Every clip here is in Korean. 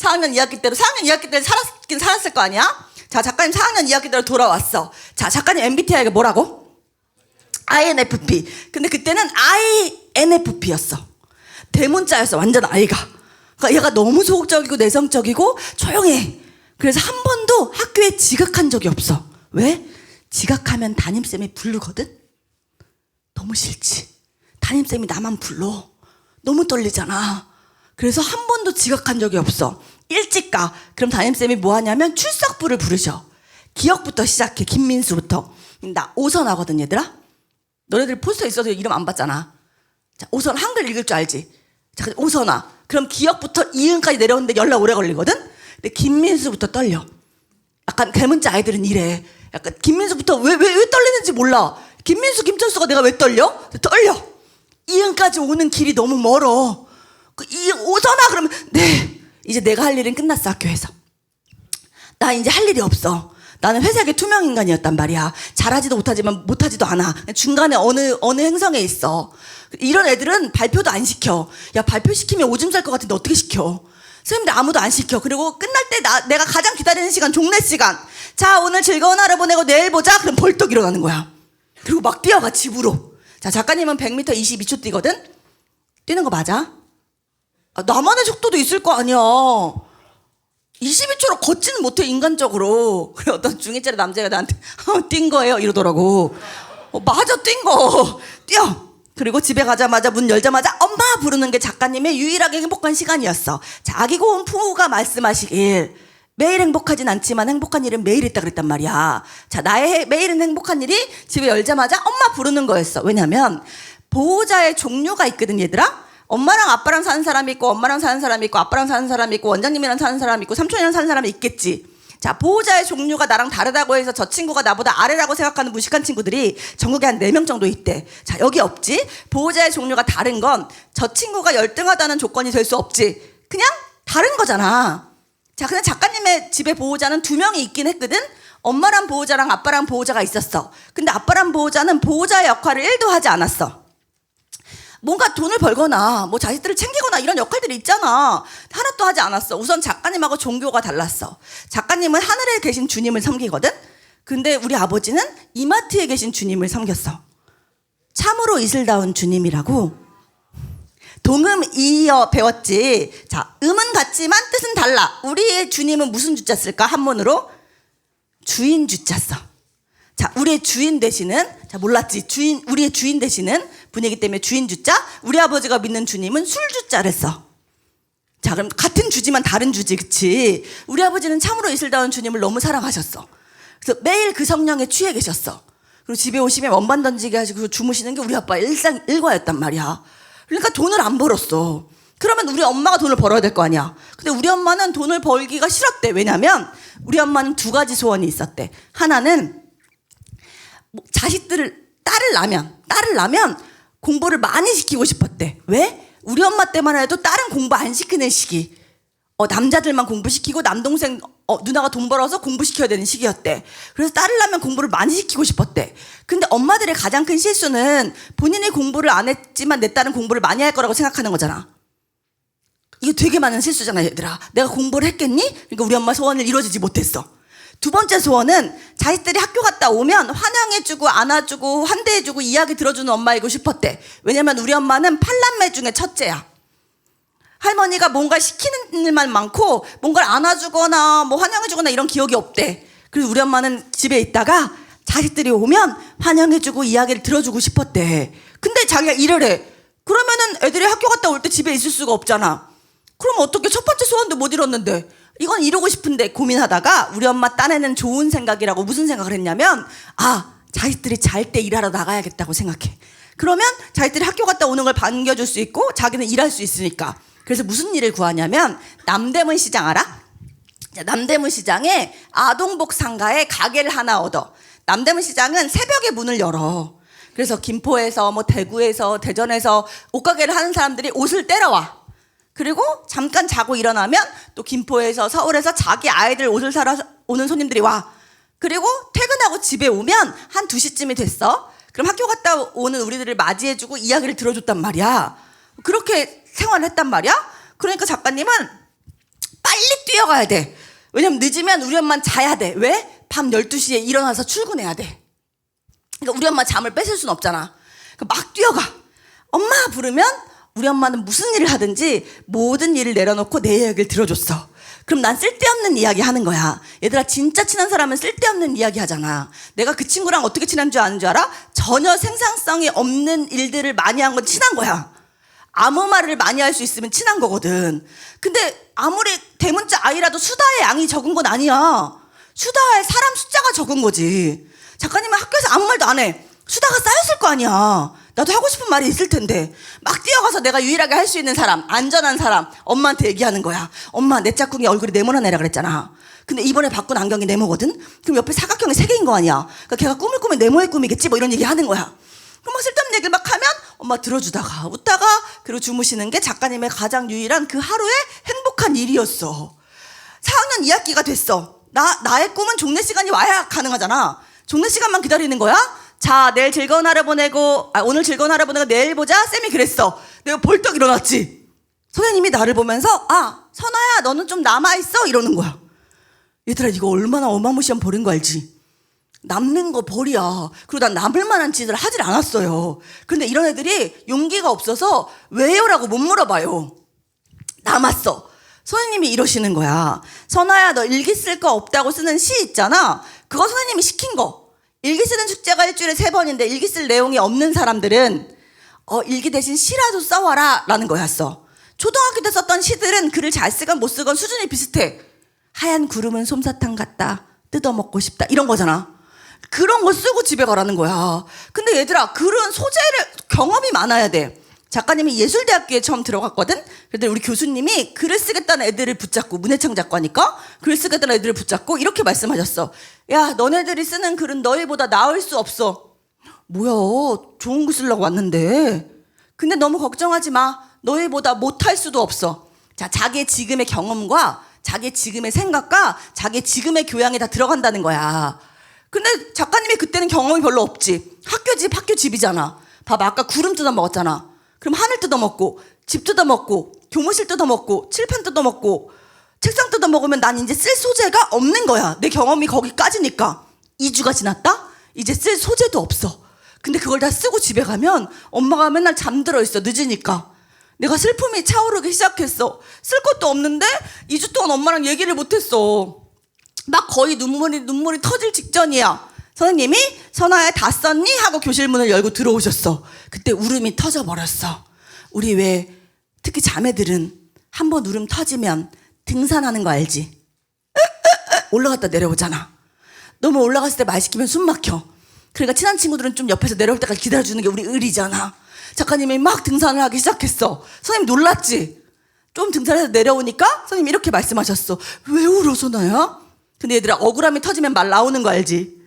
4학년 2학기 때로 4학년 2학기 때로 살았긴 살았을 거 아니야? 자, 작가님 4학년 2학기 때로 돌아왔어. 자, 작가님 MBTI가 뭐라고? INFP. 근데 그때는 INFP였어. 대문자였어. 완전 I가. 그러니까 얘가 너무 소극적이고 내성적이고 조용해. 그래서 한 번도 학교에 지각한 적이 없어. 왜? 지각하면 담임쌤이 부르거든? 너무 싫지. 담임쌤이 나만 불러. 너무 떨리잖아. 그래서 한 번도 지각한 적이 없어. 일찍 가. 그럼 담임쌤이 뭐 하냐면 출석부를 부르셔. 기억부터 시작해. 김민수부터. 나 오선하거든, 얘들아. 너네들 포스터 있어도 이름 안 봤잖아. 자, 오선 한글 읽을 줄 알지? 자, 오선아. 그럼 기억부터 이응까지 내려오는데 연락 오래 걸리거든? 근데 김민수부터 떨려. 약간 대문자 아이들은 이래. 약간 김민수부터 왜 떨리는지 몰라. 김민수, 김철수가 내가 왜 떨려? 떨려. 이응까지 오는 길이 너무 멀어. 오선아 그러면 네. 이제 내가 할 일은 끝났어. 학교에서. 나 이제 할 일이 없어. 나는 회색의 투명 인간이었단 말이야. 잘하지도 못하지만 못하지도 않아. 중간에 어느 행성에 있어. 이런 애들은 발표도 안 시켜. 야, 발표시키면 오줌 쌀 것 같은데 어떻게 시켜? 선생님들 아무도 안 시켜. 그리고 끝날 때 내가 가장 기다리는 시간 종례 시간. 자, 오늘 즐거운 하루 보내고 내일 보자. 그럼 벌떡 일어나는 거야. 그리고 막 뛰어가 집으로. 자, 작가님은 100m 22초 뛰거든? 뛰는 거 맞아? 아, 나만의 속도도 있을 거 아니야. 22초로 걷지는 못해 인간적으로. 그래 어떤 중2짜리 남자가 나한테 뛴 거예요 이러더라고. 맞아, 뛴 거. 뛰어. 그리고 집에 가자마자 문 열자마자 엄마 부르는 게 작가님의 유일하게 행복한 시간이었어. 자, 아기 고운 부모가 말씀하시길 매일 행복하진 않지만 행복한 일은 매일 있다 그랬단 말이야. 자, 나의 매일은 행복한 일이 집에 열자마자 엄마 부르는 거였어. 왜냐면 보호자의 종류가 있거든, 얘들아. 엄마랑 아빠랑 사는 사람이 있고 엄마랑 사는 사람이 있고 아빠랑 사는 사람이 있고 원장님이랑 사는 사람이 있고 삼촌이랑 사는 사람이 있겠지. 자, 보호자의 종류가 나랑 다르다고 해서 저 친구가 나보다 아래라고 생각하는 무식한 친구들이 전국에 한 4명 정도 있대. 자, 여기 없지. 보호자의 종류가 다른 건 저 친구가 열등하다는 조건이 될 수 없지. 그냥 다른 거잖아. 자, 근데 작가님의 집에 보호자는 2명이 있긴 했거든. 엄마랑 보호자랑 아빠랑 보호자가 있었어. 근데 아빠랑 보호자는 보호자의 역할을 1도 하지 않았어. 뭔가 돈을 벌거나 뭐 자식들을 챙기거나 이런 역할들이 있잖아. 하나도 하지 않았어. 우선 작가님하고 종교가 달랐어. 작가님은 하늘에 계신 주님을 섬기거든. 근데 우리 아버지는 이마트에 계신 주님을 섬겼어. 참으로 이슬다운 주님이라고. 동음 이어 배웠지. 자, 음은 같지만 뜻은 달라. 우리의 주님은 무슨 주자 쓸까? 한문으로 주인 주자 써. 자, 우리의 주인 되시는, 자, 몰랐지? 우리의 주인 되시는 분이기 때문에 주인 주자. 우리 아버지가 믿는 주님은 술 주자를 써. 자, 그럼 같은 주지만 다른 주지, 그치? 우리 아버지는 참으로 이슬다운 주님을 너무 사랑하셨어. 그래서 매일 그 성령에 취해 계셨어. 그리고 집에 오시면 원반 던지게 하시고 주무시는 게 우리 아빠 일과였단 말이야. 그러니까 돈을 안 벌었어. 그러면 우리 엄마가 돈을 벌어야 될 거 아니야. 근데 우리 엄마는 돈을 벌기가 싫었대. 왜냐면 우리 엄마는 2가지 소원이 있었대. 하나는 자식들을 딸을 낳으면 공부를 많이 시키고 싶었대. 왜? 우리 엄마 때만 해도 딸은 공부 안 시키는 시기. 남자들만 공부시키고 남동생 누나가 돈 벌어서 공부시켜야 되는 시기였대. 그래서 딸을 낳으면 공부를 많이 시키고 싶었대. 근데 엄마들의 가장 큰 실수는 본인이 공부를 안 했지만 내 딸은 공부를 많이 할 거라고 생각하는 거잖아. 이거 되게 많은 실수잖아, 얘들아. 내가 공부를 했겠니? 그러니까 우리 엄마 소원을 이루어지지 못했어. 2번째 소원은 자식들이 학교 갔다 오면 환영해주고 안아주고 환대해주고 이야기 들어주는 엄마이고 싶었대. 왜냐면 우리 엄마는 8남매 중에 첫째야. 할머니가 뭔가 시키는 일만 많고 뭔가를 안아주거나 뭐 환영해주거나 이런 기억이 없대. 그래서 우리 엄마는 집에 있다가 자식들이 오면 환영해주고 이야기를 들어주고 싶었대. 근데 자기가 일을 해. 그러면은 애들이 학교 갔다 올 때 집에 있을 수가 없잖아. 그럼 어떻게 첫 번째 소원도 못 이뤘는데 이건 이루고 싶은데 고민하다가 우리 엄마 딴에는 좋은 생각이라고 무슨 생각을 했냐면 자식들이 잘 때 일하러 나가야겠다고 생각해. 그러면 자식들이 학교 갔다 오는 걸 반겨줄 수 있고 자기는 일할 수 있으니까. 그래서 무슨 일을 구하냐면 남대문 시장 알아? 자, 남대문 시장에 아동복 상가에 가게를 하나 얻어. 남대문 시장은 새벽에 문을 열어. 그래서 김포에서 뭐 대구에서 대전에서 옷가게를 하는 사람들이 옷을 때려와. 그리고 잠깐 자고 일어나면 또 김포에서 서울에서 자기 아이들 옷을 사러 오는 손님들이 와. 그리고 퇴근하고 집에 오면 한 2시쯤이 됐어. 그럼 학교 갔다 오는 우리들을 맞이해주고 이야기를 들어줬단 말이야. 그렇게 생활을 했단 말이야. 그러니까 작가님은 빨리 뛰어가야 돼. 왜냐면 늦으면 우리 엄마는 자야 돼. 왜? 밤 12시에 일어나서 출근해야 돼. 그러니까 우리 엄마 잠을 뺏을 순 없잖아. 그러니까 막 뛰어가. 엄마 부르면 우리 엄마는 무슨 일을 하든지 모든 일을 내려놓고 내 이야기를 들어줬어. 그럼 난 쓸데없는 이야기 하는 거야. 얘들아, 진짜 친한 사람은 쓸데없는 이야기 하잖아. 내가 그 친구랑 어떻게 친한 줄 아는 줄 알아? 전혀 생산성이 없는 일들을 많이 한 건 친한 거야. 아무 말을 많이 할 수 있으면 친한 거거든. 근데 아무리 대문자 아이라도 수다의 양이 적은 건 아니야. 수다할 사람 숫자가 적은 거지. 작가님은 학교에서 아무 말도 안 해. 수다가 쌓였을 거 아니야. 나도 하고 싶은 말이 있을 텐데 막 뛰어가서 내가 유일하게 할 수 있는 사람, 안전한 사람, 엄마한테 얘기하는 거야. 엄마, 내 짝꿍이 얼굴이 네모나 내라 그랬잖아. 근데 이번에 바꾼 안경이 네모거든? 그럼 옆에 사각형이 3개인 거 아니야. 그러니까 걔가 꿈을 꾸면 네모의 꿈이겠지, 뭐 이런 얘기 하는 거야. 그럼 막 쓸데없는 얘기를 막 하면 엄마 들어주다가 웃다가 그리고 주무시는 게 작가님의 가장 유일한 그 하루의 행복한 일이었어. 4학년 2학기가 됐어. 나의 꿈은 종례 시간이 와야 가능하잖아. 종례 시간만 기다리는 거야. 자, 내일 즐거운 하루 보내고, 오늘 즐거운 하루 보내고 내일 보자. 쌤이 그랬어. 내가 벌떡 일어났지. 선생님이 나를 보면서, 선아야, 너는 좀 남아있어? 이러는 거야. 얘들아, 이거 얼마나 어마무시한 벌인 거 알지? 남는 거 벌이야. 그리고 난 남을 만한 짓을 하질 않았어요. 근데 이런 애들이 용기가 없어서 왜요? 라고 못 물어봐요. 남았어. 선생님이 이러시는 거야. 선아야, 너 일기 쓸 거 없다고 쓰는 시 있잖아. 그거 선생님이 시킨 거. 일기 쓰는 축제가 일주일에 3번인데 일기 쓸 내용이 없는 사람들은 일기 대신 시라도 써와라 라는 거였어. 초등학교 때 썼던 시들은 글을 잘 쓰건 못 쓰건 수준이 비슷해. 하얀 구름은 솜사탕 같다, 뜯어먹고 싶다, 이런 거잖아. 그런 거 쓰고 집에 가라는 거야. 근데 얘들아, 글은 소재를 경험이 많아야 돼. 작가님이 예술대학교에 처음 들어갔거든. 그랬더니 우리 교수님이 글을 쓰겠다는 애들을 붙잡고, 문해창 작가니까 글을 쓰겠다는 애들을 붙잡고 이렇게 말씀하셨어. 야, 너네들이 쓰는 글은 너희보다 나을 수 없어. 뭐야, 좋은 글 쓰려고 왔는데. 근데 너무 걱정하지 마. 너희보다 못할 수도 없어. 자, 자기의 지금의 경험과 자기의 지금의 생각과 자기의 지금의 교양이 다 들어간다는 거야. 근데 작가님이 그때는 경험이 별로 없지. 학교 집이잖아. 봐봐, 아까 구름 뜯어 먹었잖아. 그럼 하늘 뜯어먹고, 집 뜯어먹고, 교무실 뜯어먹고, 칠판 뜯어먹고, 책상 뜯어먹으면 난 이제 쓸 소재가 없는 거야. 내 경험이 거기까지니까. 2주가 지났다? 이제 쓸 소재도 없어. 근데 그걸 다 쓰고 집에 가면 엄마가 맨날 잠들어 있어. 늦으니까. 내가 슬픔이 차오르기 시작했어. 쓸 것도 없는데 2주 동안 엄마랑 얘기를 못했어. 막 거의 눈물이 터질 직전이야. 선생님이 선아야 다 썼니? 하고 교실 문을 열고 들어오셨어. 그때 울음이 터져버렸어. 우리 왜 특히 자매들은 한번 울음 터지면 등산하는 거 알지? 올라갔다 내려오잖아. 너무 올라갔을 때 말 시키면 숨 막혀. 그러니까 친한 친구들은 좀 옆에서 내려올 때까지 기다려주는 게 우리 의리잖아. 작가님이 막 등산을 하기 시작했어. 선생님 놀랐지? 좀 등산해서 내려오니까 선생님이 이렇게 말씀하셨어. 왜 울어, 선아야? 근데 얘들아, 억울함이 터지면 말 나오는 거 알지?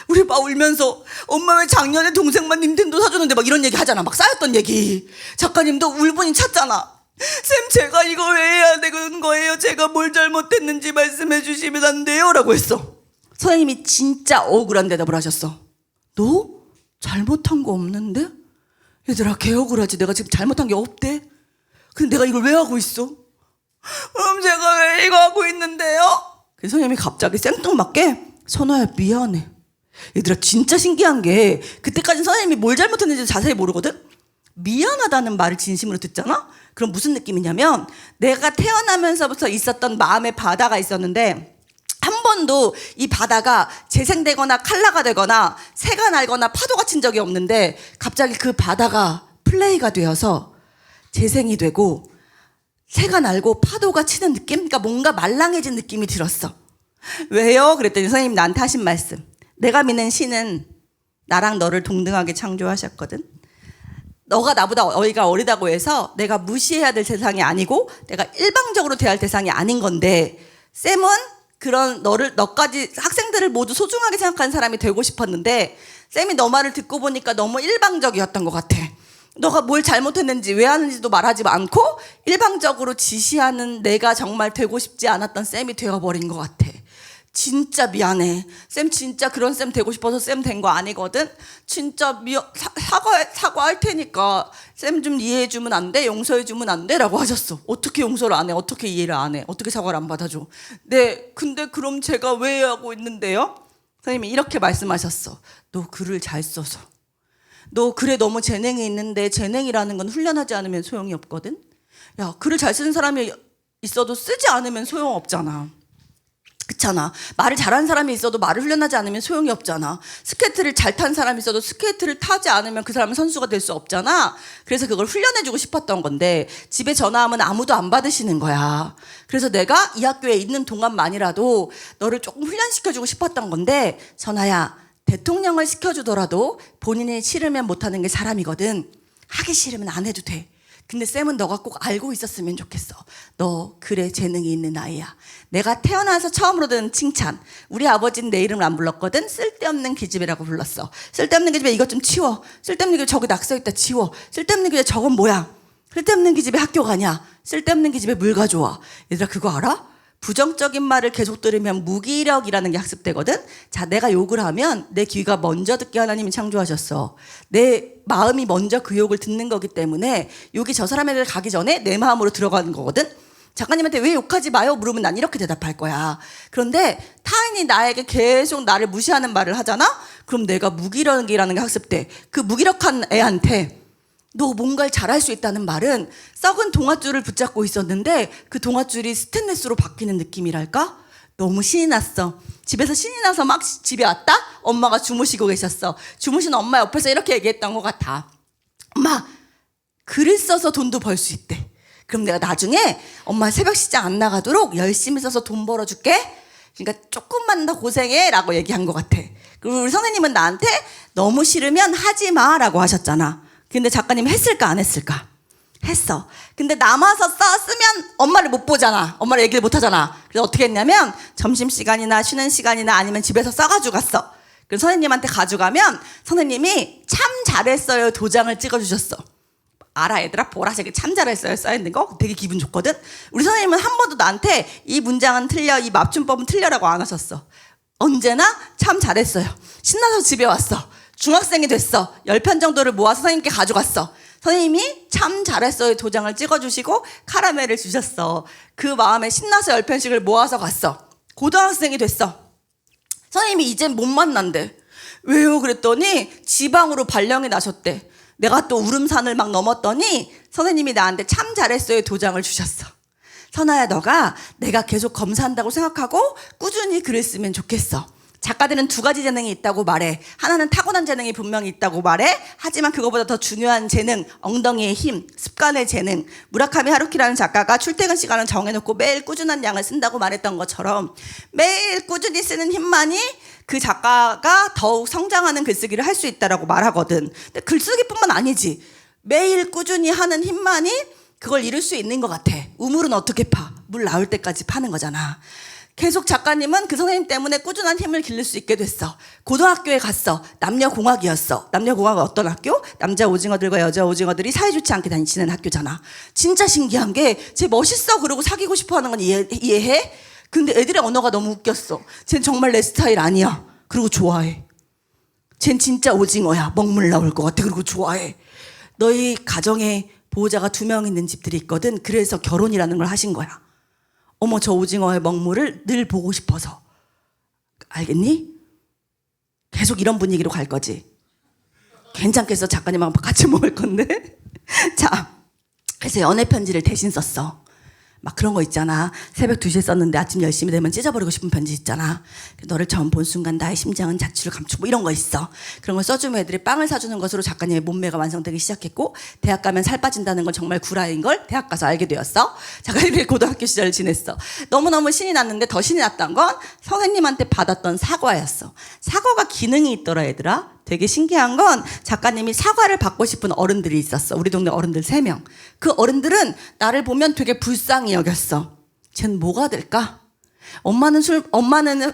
우리 막 울면서 엄마 왜 작년에 동생만 닌텐도 사줬는데 막 이런 얘기 하잖아. 막 쌓였던 얘기. 작가님도 울분이 찼잖아. 쌤, 제가 이거 왜 해야 되는 거예요? 제가 뭘 잘못했는지 말씀해 주시면 안 돼요? 라고 했어. 선생님이 진짜 억울한 대답을 하셨어. 너? 잘못한 거 없는데? 얘들아, 개 억울하지. 내가 지금 잘못한 게 없대. 근데 내가 이걸 왜 하고 있어? 그럼 제가 왜 이거 하고 있는데요? 그 선생님이 갑자기 생뚱맞게 선아야, 미안해. 얘들아, 진짜 신기한 게 그때까지는 선생님이 뭘 잘못했는지 자세히 모르거든? 미안하다는 말을 진심으로 듣잖아? 그럼 무슨 느낌이냐면 내가 태어나면서부터 있었던 마음의 바다가 있었는데 한 번도 이 바다가 재생되거나 칼라가 되거나 새가 날거나 파도가 친 적이 없는데 갑자기 그 바다가 플레이가 되어서 재생이 되고 새가 날고 파도가 치는 느낌? 그러니까 뭔가 말랑해진 느낌이 들었어. 왜요? 그랬더니 선생님이 나한테 하신 말씀. 내가 믿는 신은 나랑 너를 동등하게 창조하셨거든. 너가 나보다 어이가 어리다고 해서 내가 무시해야 될 대상이 아니고 내가 일방적으로 대할 대상이 아닌 건데 쌤은 그런 너까지 학생들을 모두 소중하게 생각하는 사람이 되고 싶었는데 쌤이 너 말을 듣고 보니까 너무 일방적이었던 것 같아. 너가 뭘 잘못했는지 왜 하는지도 말하지 않고 일방적으로 지시하는 내가 정말 되고 싶지 않았던 쌤이 되어버린 것 같아. 진짜 미안해. 쌤 진짜 그런 쌤 되고 싶어서 쌤 된 거 아니거든. 진짜 사과할 테니까 쌤 좀 이해해 주면 안 돼? 용서해 주면 안 돼? 라고 하셨어. 어떻게 용서를 안 해? 어떻게 이해를 안 해? 어떻게 사과를 안 받아줘? 네, 근데 그럼 제가 왜 하고 있는데요? 선생님이 이렇게 말씀하셨어. 너 글을 잘 써서. 너 글에 너무 재능이 있는데 재능이라는 건 훈련하지 않으면 소용이 없거든. 야, 글을 잘 쓰는 사람이 있어도 쓰지 않으면 소용없잖아. 그렇잖아. 말을 잘하는 사람이 있어도 말을 훈련하지 않으면 소용이 없잖아. 스케이트를 잘 탄 사람이 있어도 스케이트를 타지 않으면 그 사람은 선수가 될 수 없잖아. 그래서 그걸 훈련해주고 싶었던 건데 집에 전화하면 아무도 안 받으시는 거야. 그래서 내가 이 학교에 있는 동안만이라도 너를 조금 훈련시켜주고 싶었던 건데, 선아야, 대통령을 시켜주더라도 본인이 싫으면 못하는 게 사람이거든. 하기 싫으면 안 해도 돼. 근데 쌤은 너가 꼭 알고 있었으면 좋겠어. 너 글에 재능이 있는 아이야. 내가 태어나서 처음으로 듣는 칭찬. 우리 아버지는 내 이름을 안 불렀거든. 쓸데없는 기집애라고 불렀어. 쓸데없는 기집애 이것 좀 치워. 쓸데없는 기집애 저기 낙서있다 치워. 쓸데없는 기집애 저건 뭐야. 쓸데없는 기집애 학교 가냐. 쓸데없는 기집애 물 가져와. 얘들아 그거 알아? 부정적인 말을 계속 들으면 무기력이라는 게 학습되거든. 자, 내가 욕을 하면 내 귀가 먼저 듣게 하나님이 창조하셨어. 내 마음이 먼저 그 욕을 듣는 거기 때문에 욕이 저 사람에게 가기 전에 내 마음으로 들어가는 거거든. 작가님한테 왜 욕하지 마요? 물으면 난 이렇게 대답할 거야. 그런데 타인이 나에게 계속 나를 무시하는 말을 하잖아? 그럼 내가 무기력이라는 게 학습돼. 그 무기력한 애한테 너 뭔가를 잘할 수 있다는 말은 썩은 동아줄을 붙잡고 있었는데 그 동아줄이 스테인리스로 바뀌는 느낌이랄까? 너무 신이 났어. 집에서 신이 나서 막 집에 왔다? 엄마가 주무시고 계셨어. 주무신 엄마 옆에서 이렇게 얘기했던 것 같아. 엄마, 글을 써서 돈도 벌 수 있대. 그럼 내가 나중에 엄마 새벽 시장 안 나가도록 열심히 써서 돈 벌어줄게. 그러니까 조금만 더 고생해 라고 얘기한 것 같아. 그리고 우리 선생님은 나한테 너무 싫으면 하지 마 라고 하셨잖아. 근데 작가님 했을까 안 했을까? 했어. 근데 남아서 쓰면 엄마를 못 보잖아. 엄마를 얘기를 못 하잖아. 그래서 어떻게 했냐면 점심시간이나 쉬는 시간이나 아니면 집에서 써가지고 갔어. 그래서 선생님한테 가져가면 선생님이 참 잘했어요 도장을 찍어주셨어. 알아 얘들아? 보라색에 참 잘했어요 써있는 거 되게 기분 좋거든. 우리 선생님은 한 번도 나한테 이 문장은 틀려, 이 맞춤법은 틀려라고 안 하셨어. 언제나 참 잘했어요. 신나서 집에 왔어. 중학생이 됐어. 10편 정도를 모아서 선생님께 가져갔어. 선생님이 참 잘했어요 도장을 찍어주시고 카라멜을 주셨어. 그 마음에 신나서 10편씩을 모아서 갔어. 고등학생이 됐어. 선생님이 이젠 못 만난대. 왜요? 그랬더니 지방으로 발령이 나셨대. 내가 또 울음산을 막 넘었더니 선생님이 나한테 참 잘했어요 도장을 주셨어. 선아야, 너가 내가 계속 검사한다고 생각하고 꾸준히 글을 쓰면 좋겠어. 작가들은 두 가지 재능이 있다고 말해. 하나는 타고난 재능이 분명히 있다고 말해. 하지만 그거보다 더 중요한 재능, 엉덩이의 힘, 습관의 재능. 무라카미 하루키라는 작가가 출퇴근 시간을 정해놓고 매일 꾸준한 양을 쓴다고 말했던 것처럼 매일 꾸준히 쓰는 힘만이 그 작가가 더욱 성장하는 글쓰기를 할 수 있다라고 말하거든. 근데 글쓰기뿐만 아니지. 매일 꾸준히 하는 힘만이 그걸 이룰 수 있는 것 같아. 우물은 어떻게 파? 물 나올 때까지 파는 거잖아. 계속 작가님은 그 선생님 때문에 꾸준한 힘을 기를 수 있게 됐어. 고등학교에 갔어. 남녀공학이었어. 남녀공학은 어떤 학교? 남자 오징어들과 여자 오징어들이 사이좋지 않게 다니시는 학교잖아. 진짜 신기한 게 쟤 멋있어 그러고 사귀고 싶어하는 건 이해해? 근데 애들의 언어가 너무 웃겼어. 쟨 정말 내 스타일 아니야. 그리고 좋아해. 쟨 진짜 오징어야. 먹물 나올 것 같아. 그리고 좋아해. 너희 가정에 보호자가 2명 있는 집들이 있거든. 그래서 결혼이라는 걸 하신 거야. 어머, 저 오징어의 먹물을 늘 보고 싶어서. 알겠니? 계속 이런 분위기로 갈 거지. 괜찮겠어? 작가님하고 같이 먹을 건데. 자, 그래서 연애 편지를 대신 썼어. 막 그런 거 있잖아. 새벽 2시에 썼는데 아침 열심히 되면 찢어버리고 싶은 편지 있잖아. 너를 처음 본 순간 나의 심장은 자취를 감추고 뭐 이런 거 있어. 그런 걸 써주면 애들이 빵을 사주는 것으로 작가님의 몸매가 완성되기 시작했고, 대학 가면 살 빠진다는 건 정말 구라인 걸 대학 가서 알게 되었어. 작가님의 고등학교 시절을 지냈어. 너무너무 신이 났는데 더 신이 났던 건 선생님한테 받았던 사과였어. 사과가 기능이 있더라 얘들아. 되게 신기한 건 작가님이 사과를 받고 싶은 어른들이 있었어. 우리 동네 어른들 3명. 그 어른들은 나를 보면 되게 불쌍히 여겼어. 쟨 뭐가 될까? 엄마는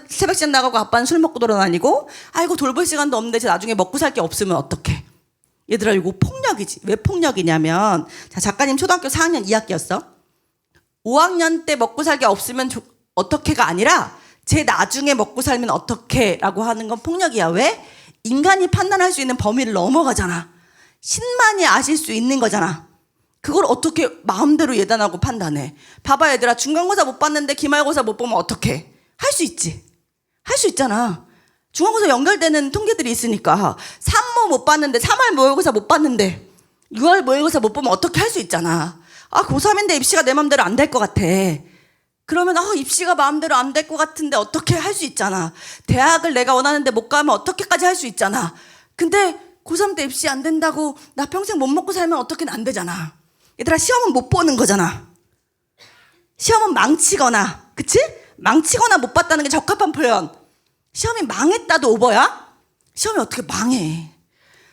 새벽 시장 나가고 아빠는 술 먹고 돌아다니고, 아이고 돌볼 시간도 없는데 쟤 나중에 먹고 살 게 없으면 어떡해. 얘들아, 이거 폭력이지. 왜 폭력이냐면, 자, 작가님 초등학교 4학년 2학기였어. 5학년 때 먹고 살 게 없으면 어떡해가 아니라 제 나중에 먹고 살면 어떡해 라고 하는 건 폭력이야. 왜? 인간이 판단할 수 있는 범위를 넘어가잖아. 신만이 아실 수 있는 거잖아. 그걸 어떻게 마음대로 예단하고 판단해. 봐봐 얘들아, 중간고사 못 봤는데 기말고사 못 보면 어떡해. 할 수 있지. 할 수 있잖아. 중간고사 연결되는 통계들이 있으니까. 3모 못 봤는데 3월 모의고사 못 봤는데 6월 모의고사 못 보면 어떻게 할 수 있잖아. 아, 고3인데 입시가 내 마음대로 안 될 것 같아. 그러면 입시가 마음대로 안 될 것 같은데 어떻게 할 수 있잖아. 대학을 내가 원하는데 못 가면 어떻게까지 할 수 있잖아. 근데 고3 때 입시 안 된다고 나 평생 못 먹고 살면 어떻게는 안 되잖아. 얘들아, 시험은 못 보는 거잖아. 시험은 망치거나, 그치? 망치거나 못 봤다는 게 적합한 표현. 시험이 망했다도 오버야? 시험이 어떻게 망해?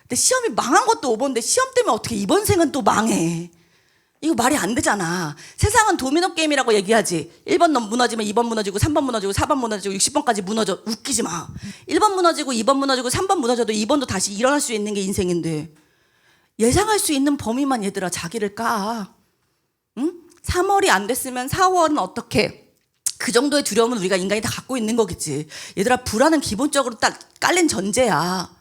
근데 시험이 망한 것도 오버인데 시험 때문에 어떻게 이번 생은 또 망해? 이거 말이 안 되잖아. 세상은 도미노 게임이라고 얘기하지. 1번 무너지면 2번 무너지고 3번 무너지고 4번 무너지고 60번까지 무너져. 웃기지 마. 1번 무너지고 2번 무너지고 3번 무너져도 2번도 다시 일어날 수 있는 게 인생인데, 예상할 수 있는 범위만 얘들아 자기를 까. 응? 3월이 안 됐으면 4월은 어떻게? 그 정도의 두려움은 우리가 인간이 다 갖고 있는 거겠지. 얘들아, 불안은 기본적으로 딱 깔린 전제야.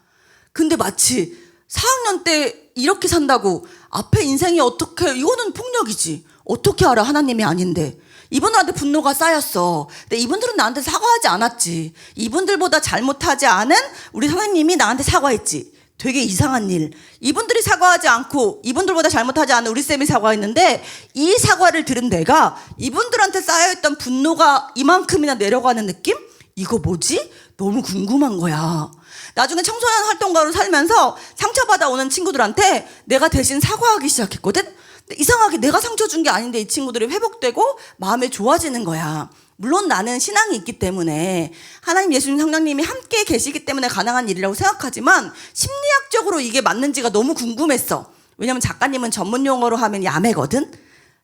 근데 마치 4학년 때 이렇게 산다고 앞에 인생이 어떻게, 이거는 폭력이지. 어떻게 알아? 하나님이 아닌데. 이분들한테 분노가 쌓였어. 근데 이분들은 나한테 사과하지 않았지. 이분들보다 잘못하지 않은 우리 하나님이 나한테 사과했지. 되게 이상한 일. 이분들이 사과하지 않고 이분들보다 잘못하지 않은 우리 쌤이 사과했는데, 이 사과를 들은 내가 이분들한테 쌓여있던 분노가 이만큼이나 내려가는 느낌? 이거 뭐지? 너무 궁금한 거야. 나중에 청소년 활동가로 살면서 상처받아 오는 친구들한테 내가 대신 사과하기 시작했거든? 근데 이상하게 내가 상처 준 게 아닌데 이 친구들이 회복되고 마음이 좋아지는 거야. 물론 나는 신앙이 있기 때문에 하나님, 예수님, 성령님이 함께 계시기 때문에 가능한 일이라고 생각하지만 심리학적으로 이게 맞는지가 너무 궁금했어. 왜냐면 작가님은 전문 용어로 하면 야매거든?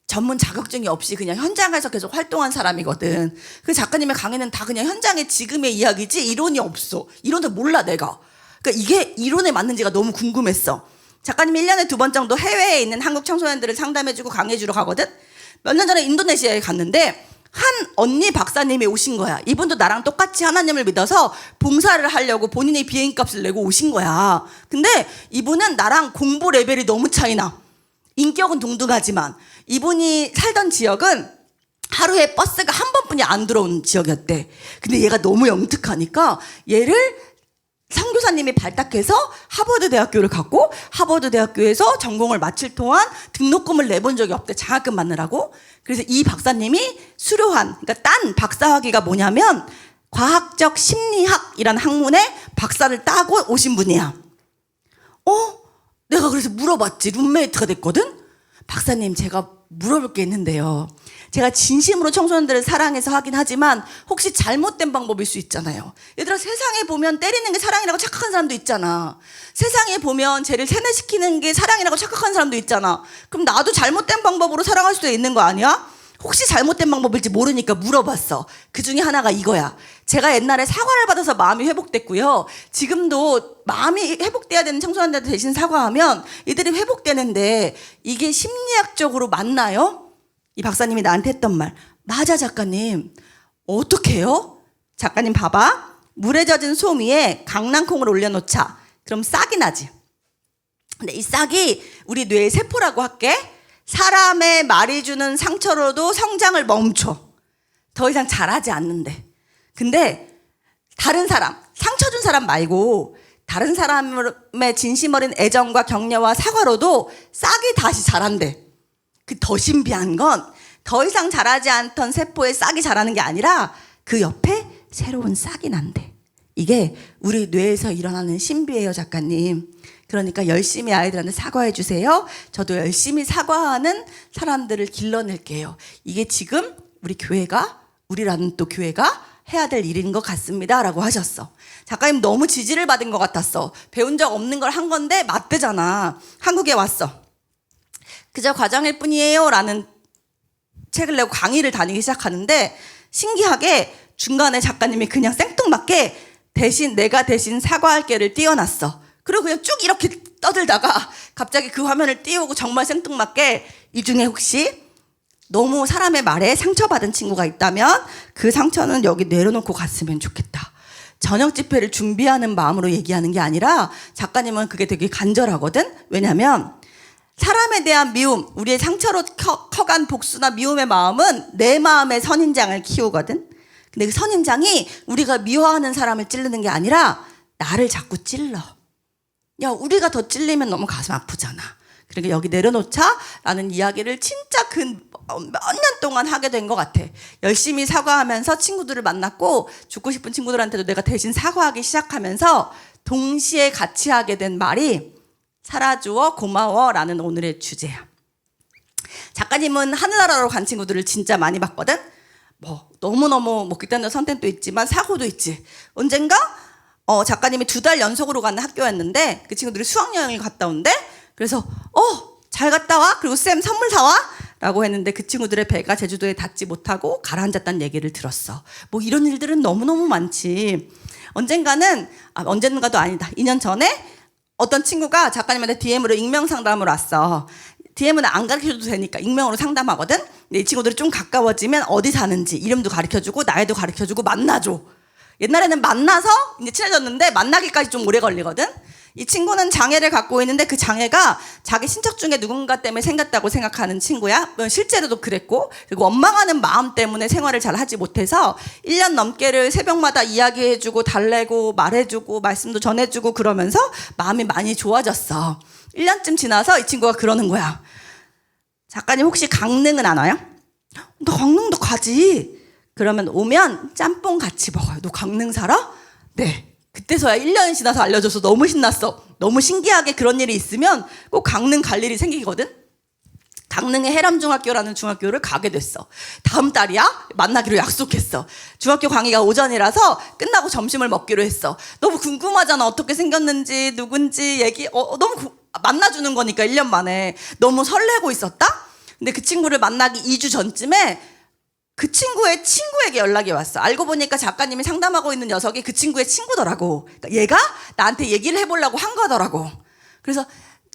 전문 자격증이 없이 그냥 현장에서 계속 활동한 사람이거든. 그 작가님의 강의는 다 그냥 현장의 지금의 이야기지 이론이 없어. 이론을 몰라 내가. 그러니까 이게 이론에 맞는지가 너무 궁금했어. 작가님이 1년에 2번 정도 해외에 있는 한국 청소년들을 상담해주고 강의해주러 가거든. 몇 년 전에 인도네시아에 갔는데 한 언니 박사님이 오신 거야. 이분도 나랑 똑같이 하나님을 믿어서 봉사를 하려고 본인의 비행값을 내고 오신 거야. 근데 이분은 나랑 공부 레벨이 너무 차이나. 인격은 동등하지만 이분이 살던 지역은 하루에 버스가 한 번뿐이 안 들어오는 지역이었대. 근데 얘가 너무 영특하니까 얘를 선교사님이 발탁해서 하버드 대학교를 갔고, 하버드 대학교에서 전공을 마칠 동안 등록금을 내본 적이 없대. 장학금 받느라고. 그래서 이 박사님이 수료한, 그러니까 딴 박사학위가 뭐냐면 과학적 심리학이라는 학문에 박사를 따고 오신 분이야. 내가 그래서 물어봤지. 룸메이트가 됐거든? 박사님, 제가 물어볼 게 있는데요. 제가 진심으로 청소년들을 사랑해서 하긴 하지만 혹시 잘못된 방법일 수 있잖아요. 얘들아, 세상에 보면 때리는 게 사랑이라고 착각한 사람도 있잖아. 세상에 보면 쟤를 세뇌시키는 게 사랑이라고 착각한 사람도 있잖아. 그럼 나도 잘못된 방법으로 사랑할 수도 있는 거 아니야? 혹시 잘못된 방법일지 모르니까 물어봤어. 그 중에 하나가 이거야. 제가 옛날에 사과를 받아서 마음이 회복됐고요. 지금도 마음이 회복돼야 되는 청소년들한테 대신 사과하면 이들이 회복되는데, 이게 심리학적으로 맞나요? 이 박사님이 나한테 했던 말. 맞아, 작가님. 어떻게 해요? 작가님 봐봐. 물에 젖은 솜 위에 강낭콩을 올려놓자. 그럼 싹이 나지. 근데 이 싹이 우리 뇌의 세포라고 할게. 사람의 말이 주는 상처로도 성장을 멈춰. 더 이상 자라지 않는데. 근데 다른 사람, 상처 준 사람 말고 다른 사람의 진심 어린 애정과 격려와 사과로도 싹이 다시 자란대. 그 더 신비한 건 더 이상 자라지 않던 세포에 싹이 자라는 게 아니라 그 옆에 새로운 싹이 난대. 이게 우리 뇌에서 일어나는 신비예요, 작가님. 그러니까 열심히 아이들한테 사과해 주세요. 저도 열심히 사과하는 사람들을 길러낼게요. 이게 지금 우리 교회가, 우리라는 또 교회가 해야 될 일인 것 같습니다 라고 하셨어. 작가님 너무 지지를 받은 것 같았어. 배운 적 없는 걸 한 건데 맞대잖아. 한국에 왔어. 그저 과정일 뿐이에요 라는 책을 내고 강의를 다니기 시작하는데, 신기하게 중간에 작가님이 그냥 생뚱맞게 내가 대신 사과할게를 띄워놨어. 그리고 그냥 쭉 이렇게 떠들다가 갑자기 그 화면을 띄우고 정말 생뚱맞게, 이 중에 혹시 너무 사람의 말에 상처받은 친구가 있다면 그 상처는 여기 내려놓고 갔으면 좋겠다. 저녁 집회를 준비하는 마음으로 얘기하는 게 아니라 작가님은 그게 되게 간절하거든. 왜냐하면 사람에 대한 미움, 우리의 상처로 커간 복수나 미움의 마음은 내 마음의 선인장을 키우거든. 근데 그 선인장이 우리가 미워하는 사람을 찌르는 게 아니라 나를 자꾸 찔러. 야, 우리가 더 찔리면 너무 가슴 아프잖아. 그러니까 여기 내려놓자라는 이야기를 진짜 몇 년 동안 하게 된 것 같아. 열심히 사과하면서 친구들을 만났고 죽고 싶은 친구들한테도 내가 대신 사과하기 시작하면서 동시에 같이 하게 된 말이 살아주어 고마워라는 오늘의 주제야. 작가님은 하늘나라로 간 친구들을 진짜 많이 봤거든. 뭐 너무너무 극단적 선택도 있지만 사고도 있지. 언젠가 작가님이 2달 연속으로 가는 학교였는데 그 친구들이 수학여행을 갔다 온대. 그래서 잘 갔다 와. 그리고 쌤 선물 사와. 라고 했는데 그 친구들의 배가 제주도에 닿지 못하고 가라앉았다는 얘기를 들었어. 뭐 이런 일들은 너무너무 많지. 언젠가도 아니다. 2년 전에 어떤 친구가 작가님한테 DM으로 익명 상담을 왔어. DM은 안 가르쳐줘도 되니까 익명으로 상담하거든. 근데 이 친구들이 좀 가까워지면 어디 사는지 이름도 가르쳐주고 나이도 가르쳐주고 만나줘. 옛날에는 만나서 이제 친해졌는데 만나기까지 좀 오래 걸리거든. 이 친구는 장애를 갖고 있는데 그 장애가 자기 친척 중에 누군가 때문에 생겼다고 생각하는 친구야. 실제로도 그랬고, 그리고 원망하는 마음 때문에 생활을 잘 하지 못해서 1년 넘게를 새벽마다 이야기해주고 달래고 말해주고 말씀도 전해주고 그러면서 마음이 많이 좋아졌어. 1년쯤 지나서 이 친구가 그러는 거야. 작가님 혹시 강릉은 안 와요? 너 강릉도 가지. 그러면 오면 짬뽕 같이 먹어요. 너 강릉 살아? 네. 그때서야 1년이 지나서 알려줘서 너무 신났어. 너무 신기하게 그런 일이 있으면 꼭 강릉 갈 일이 생기거든. 강릉의 해람중학교라는 중학교를 가게 됐어. 다음 달이야? 만나기로 약속했어. 중학교 강의가 오전이라서 끝나고 점심을 먹기로 했어. 너무 궁금하잖아. 어떻게 생겼는지 누군지 너무 만나주는 거니까 1년 만에. 너무 설레고 있었다. 근데 그 친구를 만나기 2주 전쯤에 그 친구의 친구에게 연락이 왔어. 알고 보니까 작가님이 상담하고 있는 녀석이 그 친구의 친구더라고. 그러니까 얘가 나한테 얘기를 해보려고 한 거더라고. 그래서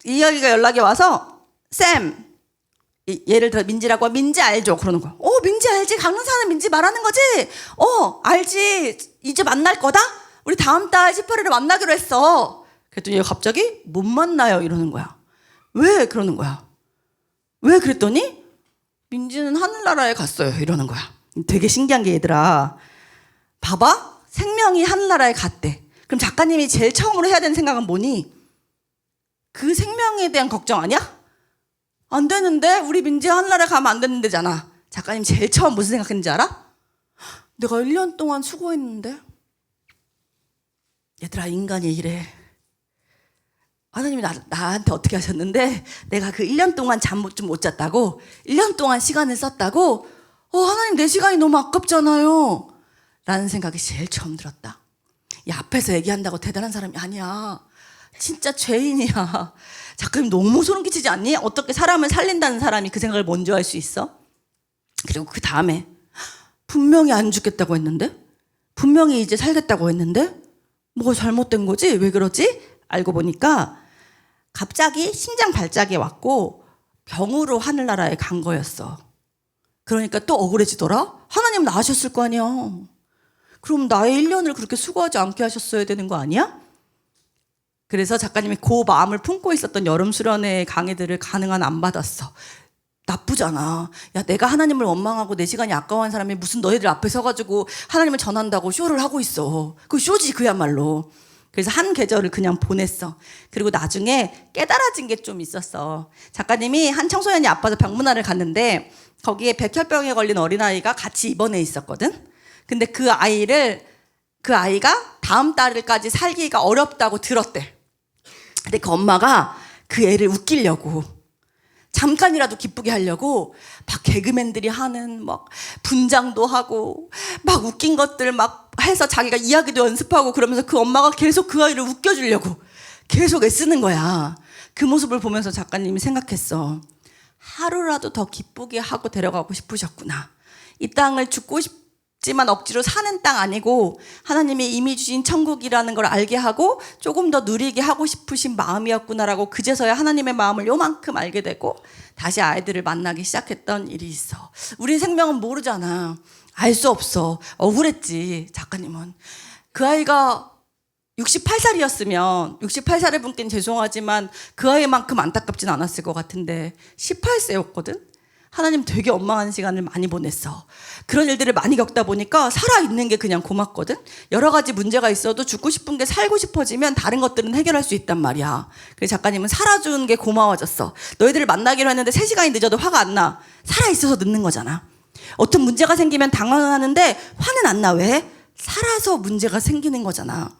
이 여기가 연락이 와서 쌤, 예를 들어 민지라고 민지 알죠? 그러는 거야. 민지 알지? 강릉 사는 민지 말하는 거지? 알지. 이제 만날 거다? 우리 다음 달 18일에 만나기로 했어. 그랬더니 얘가 갑자기 못 만나요 이러는 거야. 왜? 그러는 거야. 왜? 그랬더니 민지는 하늘나라에 갔어요 이러는 거야. 되게 신기한 게 얘들아, 봐봐, 생명이 하늘나라에 갔대. 그럼 작가님이 제일 처음으로 해야 되는 생각은 뭐니? 그 생명에 대한 걱정 아니야? 안 되는데, 우리 민지 하늘나라에 가면 안 되는 데잖아. 작가님 제일 처음 무슨 생각했는지 알아? 내가 1년 동안 수고했는데. 얘들아, 인간이 이래. 하나님이 나한테 어떻게 하셨는데 내가 그 1년 동안 잠 좀 못 잤다고, 1년 동안 시간을 썼다고, 하나님 내 시간이 너무 아깝잖아요 라는 생각이 제일 처음 들었다. 야, 앞에서 얘기한다고 대단한 사람이 아니야. 진짜 죄인이야. 작가님 너무 소름 끼치지 않니? 어떻게 사람을 살린다는 사람이 그 생각을 먼저 할 수 있어? 그리고 그 다음에 분명히 안 죽겠다고 했는데, 분명히 이제 살겠다고 했는데 뭐가 잘못된 거지? 왜 그러지? 알고 보니까 갑자기 심장 발작이 왔고 병으로 하늘나라에 간 거였어. 그러니까 또 억울해지더라. 하나님 낳으셨을 거 아니야. 그럼 나의 1년을 그렇게 수고하지 않게 하셨어야 되는 거 아니야? 그래서 작가님이 그 마음을 품고 있었던 여름 수련회 강의들을 가능한 안 받았어. 나쁘잖아. 야, 내가 하나님을 원망하고 내 시간이 아까워한 사람이 무슨 너희들 앞에 서가지고 하나님을 전한다고 쇼를 하고 있어. 그 쇼지 그야말로. 그래서 한 계절을 그냥 보냈어. 그리고 나중에 깨달아진 게 좀 있었어. 작가님이 한 청소년이 아파서 병문안을 갔는데 거기에 백혈병에 걸린 어린아이가 같이 입원해 있었거든. 근데 그 아이가 다음 달까지 살기가 어렵다고 들었대. 근데 그 엄마가 그 애를 웃기려고, 잠깐이라도 기쁘게 하려고 막 개그맨들이 하는 막 분장도 하고 막 웃긴 것들 막 해서 자기가 이야기도 연습하고 그러면서 그 엄마가 계속 그 아이를 웃겨주려고 계속 애쓰는 거야. 그 모습을 보면서 작가님이 생각했어. 하루라도 더 기쁘게 하고 데려가고 싶으셨구나. 이 땅을 죽고 지만 억지로 사는 땅 아니고 하나님이 이미 주신 천국이라는 걸 알게 하고 조금 더 누리게 하고 싶으신 마음이었구나라고 그제서야 하나님의 마음을 요만큼 알게 되고 다시 아이들을 만나기 시작했던 일이 있어. 우리 생명은 모르잖아. 알 수 없어. 억울했지 작가님은. 그 아이가 68살이었으면 68살의 분께는 죄송하지만 그 아이만큼 안타깝진 않았을 것 같은데 18세였거든. 하나님 되게 원망하는 시간을 많이 보냈어. 그런 일들을 많이 겪다 보니까 살아있는 게 그냥 고맙거든. 여러 가지 문제가 있어도 죽고 싶은 게 살고 싶어지면 다른 것들은 해결할 수 있단 말이야. 그래서 작가님은 살아준 게 고마워졌어. 너희들을 만나기로 했는데 3시간이 늦어도 화가 안 나. 살아있어서 늦는 거잖아. 어떤 문제가 생기면 당황하는데 화는 안 나. 왜? 살아서 문제가 생기는 거잖아.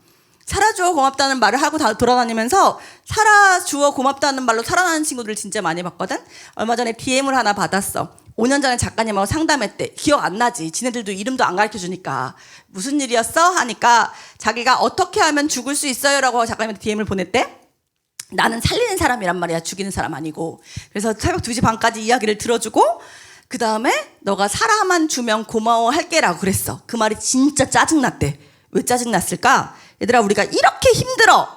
살아주어 고맙다는 말을 하고 돌아다니면서 살아주어 고맙다는 말로 살아나는 친구들을 진짜 많이 봤거든. 얼마 전에 DM을 하나 받았어. 5년 전에 작가님하고 상담했대. 기억 안 나지. 지네들도 이름도 안 가르쳐주니까. 무슨 일이었어? 하니까 자기가 어떻게 하면 죽을 수 있어요? 라고 작가님한테 DM을 보냈대. 나는 살리는 사람이란 말이야. 죽이는 사람 아니고. 그래서 새벽 2시 반까지 이야기를 들어주고 그 다음에 너가 살아만 주면 고마워할게 라고 그랬어. 그 말이 진짜 짜증났대. 왜 짜증났을까? 얘들아, 우리가 이렇게 힘들어.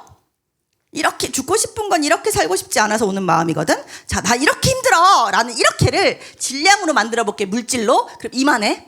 이렇게 죽고 싶은 건 이렇게 살고 싶지 않아서 오는 마음이거든. 자, 나 이렇게 힘들어 라는 이렇게를 질량으로 만들어 볼게. 물질로. 그럼 이만해.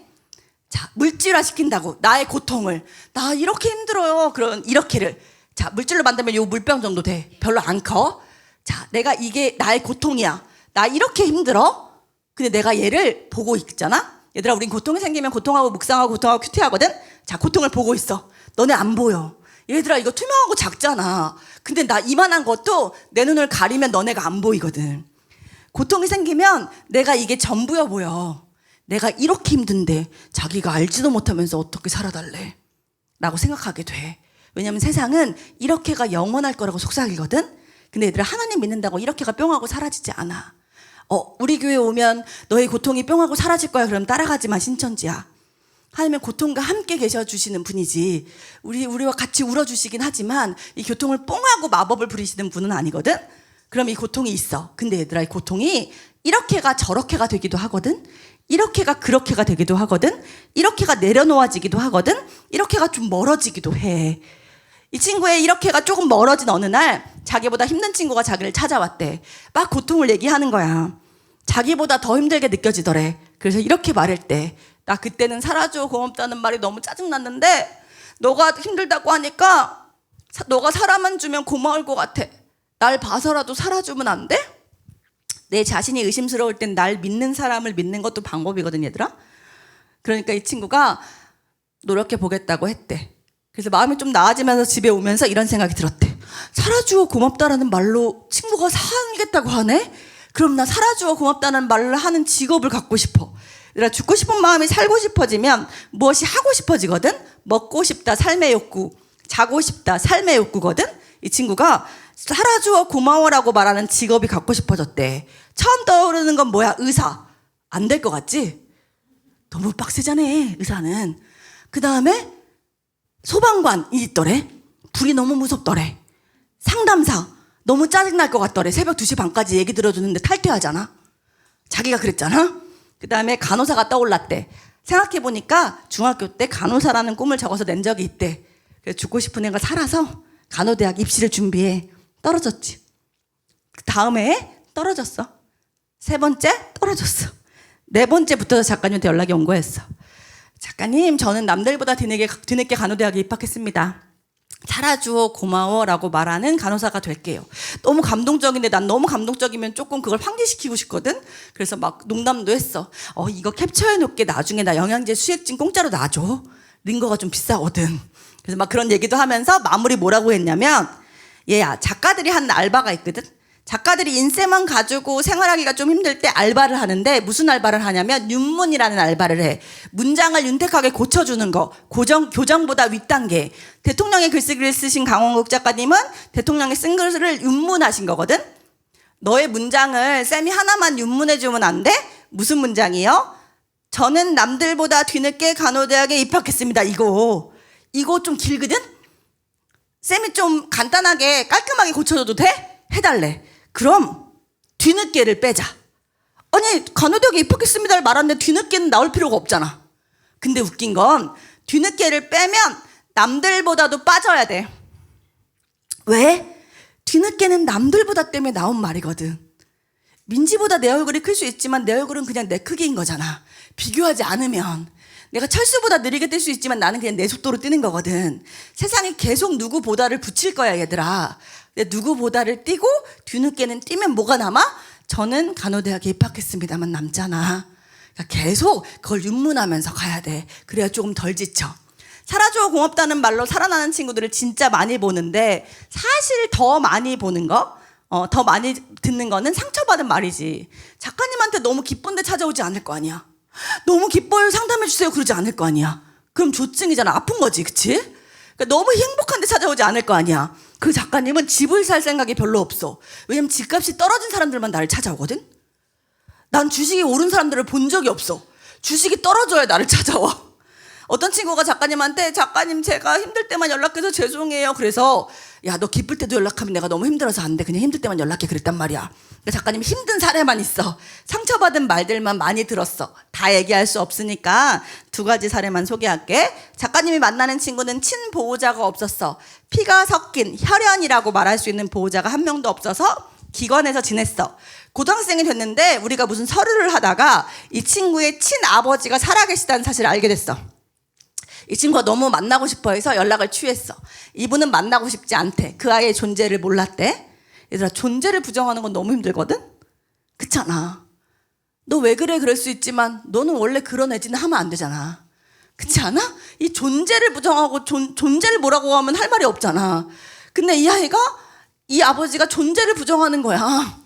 자, 물질화 시킨다고. 나의 고통을. 나 이렇게 힘들어요. 그런 이렇게를. 자, 물질로 만들면 요 물병 정도 돼. 별로 안 커. 자, 내가 이게 나의 고통이야. 나 이렇게 힘들어. 근데 내가 얘를 보고 있잖아. 얘들아, 우린 고통이 생기면 고통하고 묵상하고 고통하고 큐티하거든. 자, 고통을 보고 있어. 너네 안 보여. 얘들아, 이거 투명하고 작잖아. 근데 나 이만한 것도 내 눈을 가리면 너네가 안 보이거든. 고통이 생기면 내가 이게 전부여 보여. 내가 이렇게 힘든데 자기가 알지도 못하면서 어떻게 살아달래 라고 생각하게 돼. 왜냐면 세상은 이렇게가 영원할 거라고 속삭이거든. 근데 얘들아, 하나님 믿는다고 이렇게가 뿅하고 사라지지 않아. 우리 교회 오면 너의 고통이 뿅하고 사라질 거야. 그럼 따라가지마. 신천지야. 하나님은 고통과 함께 계셔주시는 분이지 우리와 같이 울어주시긴 하지만 이 고통을 뽕하고 마법을 부리시는 분은 아니거든. 그럼 이 고통이 있어. 근데 얘들아, 이 고통이 이렇게가 저렇게가 되기도 하거든. 이렇게가 그렇게가 되기도 하거든. 이렇게가 내려놓아지기도 하거든. 이렇게가 좀 멀어지기도 해. 이 친구의 이렇게가 조금 멀어진 어느 날 자기보다 힘든 친구가 자기를 찾아왔대. 막 고통을 얘기하는 거야. 자기보다 더 힘들게 느껴지더래. 그래서 이렇게 말할 때 나 그때는 살아줘 고맙다는 말이 너무 짜증났는데 너가 힘들다고 하니까 너가 사람만 주면 고마울 것 같아. 날 봐서라도 살아주면 안 돼? 내 자신이 의심스러울 땐 날 믿는 사람을 믿는 것도 방법이거든, 얘들아. 그러니까 이 친구가 노력해 보겠다고 했대. 그래서 마음이 좀 나아지면서 집에 오면서 이런 생각이 들었대. 살아주어 고맙다라는 말로 친구가 살겠다고 하네? 그럼 나 살아주어 고맙다는 말을 하는 직업을 갖고 싶어. 얘들아, 죽고 싶은 마음이 살고 싶어지면 무엇이 하고 싶어지거든? 먹고 싶다, 삶의 욕구. 자고 싶다, 삶의 욕구거든? 이 친구가 살아주어 고마워라고 말하는 직업이 갖고 싶어졌대. 처음 떠오르는 건 뭐야? 의사. 안 될 것 같지? 너무 빡세잖아, 의사는. 그 다음에 소방관이 있더래. 불이 너무 무섭더래. 상담사. 너무 짜증날 것 같더래. 새벽 2시 반까지 얘기 들어주는데 탈퇴하잖아. 자기가 그랬잖아. 그 다음에 간호사가 떠올랐대. 생각해보니까 중학교 때 간호사라는 꿈을 적어서 낸 적이 있대. 그래서 죽고 싶은 애가 살아서 간호대학 입시를 준비해. 떨어졌지. 그 다음에 떨어졌어. 3번째 떨어졌어. 4번째부터 작가님한테 연락이 온 거였어. 작가님, 저는 남들보다 뒤늦게 간호대학에 입학했습니다. 살아주어 고마워라고 말하는 간호사가 될게요. 너무 감동적인데 난 너무 감동적이면 조금 그걸 환기시키고 싶거든. 그래서 막 농담도 했어. 이거 캡처해놓게 나중에 나 영양제 수액증 공짜로 놔줘. 링거가 좀 비싸거든. 그래서 막 그런 얘기도 하면서 마무리 뭐라고 했냐면, 얘야, 작가들이 하는 알바가 있거든. 작가들이 인쇄만 가지고 생활하기가 좀 힘들 때 알바를 하는데 무슨 알바를 하냐면 윤문이라는 알바를 해. 문장을 윤택하게 고쳐주는 거. 교정보다 윗단계. 대통령의 글쓰기를 쓰신 강원국 작가님은 대통령이 쓴 글을 윤문하신 거거든. 너의 문장을 쌤이 하나만 윤문해주면 안 돼? 무슨 문장이요? 저는 남들보다 뒤늦게 간호대학에 입학했습니다. 이거 좀 길거든? 쌤이 좀 간단하게 깔끔하게 고쳐줘도 돼? 해달래. 그럼 뒤늦게를 빼자. 아니, 간호대학에 입학했습니다를 말하는데 뒤늦게는 나올 필요가 없잖아. 근데 웃긴 건 뒤늦게를 빼면 남들보다도 빠져야 돼. 왜? 뒤늦게는 남들보다 때문에 나온 말이거든. 민지보다 내 얼굴이 클 수 있지만 내 얼굴은 그냥 내 크기인 거잖아. 비교하지 않으면. 내가 철수보다 느리게 뛸 수 있지만 나는 그냥 내 속도로 뛰는 거거든. 세상이 계속 누구보다를 붙일 거야, 얘들아. 근데 누구보다를 뛰고 뒤늦게는 뛰면 뭐가 남아? 저는 간호대학에 입학했습니다만 남잖아. 그러니까 계속 그걸 윤문하면서 가야 돼. 그래야 조금 덜 지쳐. 살아줘 고맙다는 말로 살아나는 친구들을 진짜 많이 보는데 사실 더 많이 보는 거, 더 많이 듣는 거는 상처받은 말이지. 작가님한테 너무 기쁜데 찾아오지 않을 거 아니야. 너무 기뻐요 상담해 주세요 그러지 않을 거 아니야. 그럼 조증이잖아. 아픈 거지, 그치? 그러니까 너무 행복한데 찾아오지 않을 거 아니야. 그 작가님은 집을 살 생각이 별로 없어. 왜냐면 집값이 떨어진 사람들만 나를 찾아오거든. 난 주식이 오른 사람들을 본 적이 없어. 주식이 떨어져야 나를 찾아와. 어떤 친구가 작가님한테 작가님 제가 힘들 때만 연락해서 죄송해요. 그래서 야, 너 기쁠 때도 연락하면 내가 너무 힘들어서 안 돼. 그냥 힘들 때만 연락해 그랬단 말이야. 그러니까 작가님 힘든 사례만 있어. 상처받은 말들만 많이 들었어. 다 얘기할 수 없으니까 2가지 사례만 소개할게. 작가님이 만나는 친구는 친보호자가 없었어. 피가 섞인 혈연이라고 말할 수 있는 보호자가 한 명도 없어서 기관에서 지냈어. 고등학생이 됐는데 우리가 무슨 서류를 하다가 이 친구의 친아버지가 살아계시다는 사실을 알게 됐어. 이 친구가 너무 만나고 싶어 해서 연락을 취했어. 이분은 만나고 싶지 않대. 그 아이의 존재를 몰랐대. 얘들아, 존재를 부정하는 건 너무 힘들거든? 그렇잖아. 너 왜 그래 그럴 수 있지만 너는 원래 그런 애지는 하면 안 되잖아. 그렇지 않아? 이 존재를 부정하고 존재를 뭐라고 하면 할 말이 없잖아. 근데 이 아이가 이 아버지가 존재를 부정하는 거야.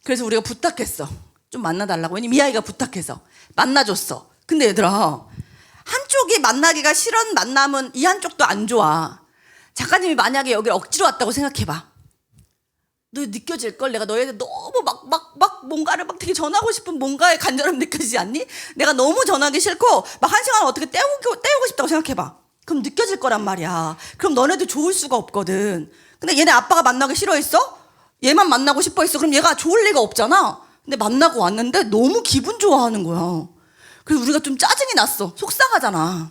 그래서 우리가 부탁했어. 좀 만나달라고. 왜냐면 이 아이가 부탁해서 만나줬어. 근데 얘들아, 한쪽이 만나기가 싫은 만남은 이 한쪽도 안 좋아. 작가님이 만약에 여기 억지로 왔다고 생각해봐. 너 느껴질걸? 내가 너희들 너무 막 뭔가를 막 되게 전하고 싶은 뭔가의 간절함 느껴지지 않니? 내가 너무 전하기 싫고 막 1시간을 어떻게 때우고 싶다고 생각해봐. 그럼 느껴질 거란 말이야. 그럼 너네도 좋을 수가 없거든. 근데 얘네 아빠가 만나기 싫어했어? 얘만 만나고 싶어 했어? 그럼 얘가 좋을 리가 없잖아. 근데 만나고 왔는데 너무 기분 좋아하는 거야. 그래서 우리가 좀 짜증이 났어. 속상하잖아.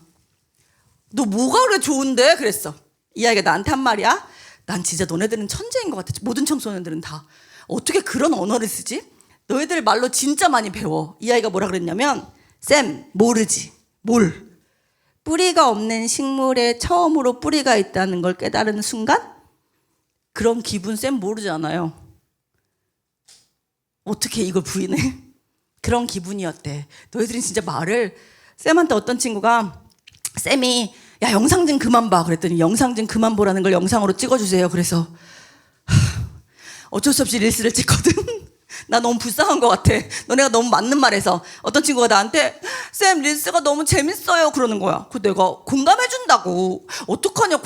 너 뭐가 그래 좋은데? 그랬어. 이 아이가 나한테 한 말이야. 난 진짜 너네들은 천재인 것 같아. 모든 청소년들은 다. 어떻게 그런 언어를 쓰지? 너희들 말로 진짜 많이 배워. 이 아이가 뭐라 그랬냐면, 쌤, 모르지. 뭘? 뿌리가 없는 식물에 처음으로 뿌리가 있다는 걸 깨달은 순간? 그런 기분 쌤 모르잖아요. 어떻게 이걸 부인해? 그런 기분이었대. 너희들은 진짜 말을. 쌤한테 어떤 친구가 쌤이 야, 영상 좀 그만 봐 그랬더니 영상 좀 그만 보라는 걸 영상으로 찍어주세요. 그래서 어쩔 수 없이 릴스를 찍거든. 나 너무 불쌍한 것 같아. 너네가 너무 맞는 말해서. 어떤 친구가 나한테 쌤 릴스가 너무 재밌어요 그러는 거야. 그 내가 공감해준다고. 어떡하냐,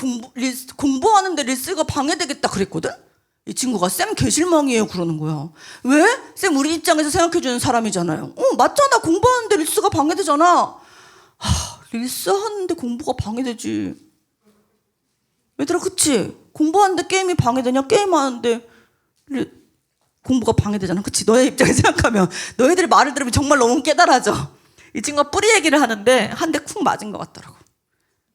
공부하는데 릴스가 방해되겠다 그랬거든. 이 친구가 쌤 개실망이에요 그러는 거야. 왜? 쌤 우리 입장에서 생각해주는 사람이잖아요. 맞잖아. 공부하는데 릴스가 방해되잖아. 릴스 하는데 공부가 방해되지. 얘들아, 그치? 공부하는데 게임이 방해되냐? 게임하는데 공부가 방해되잖아. 그치? 너의 입장에서 생각하면. 너희들이 말을 들으면 정말 너무 깨달아져. 이 친구가 뿌리 얘기를 하는데 한 대 쿵 맞은 것 같더라고.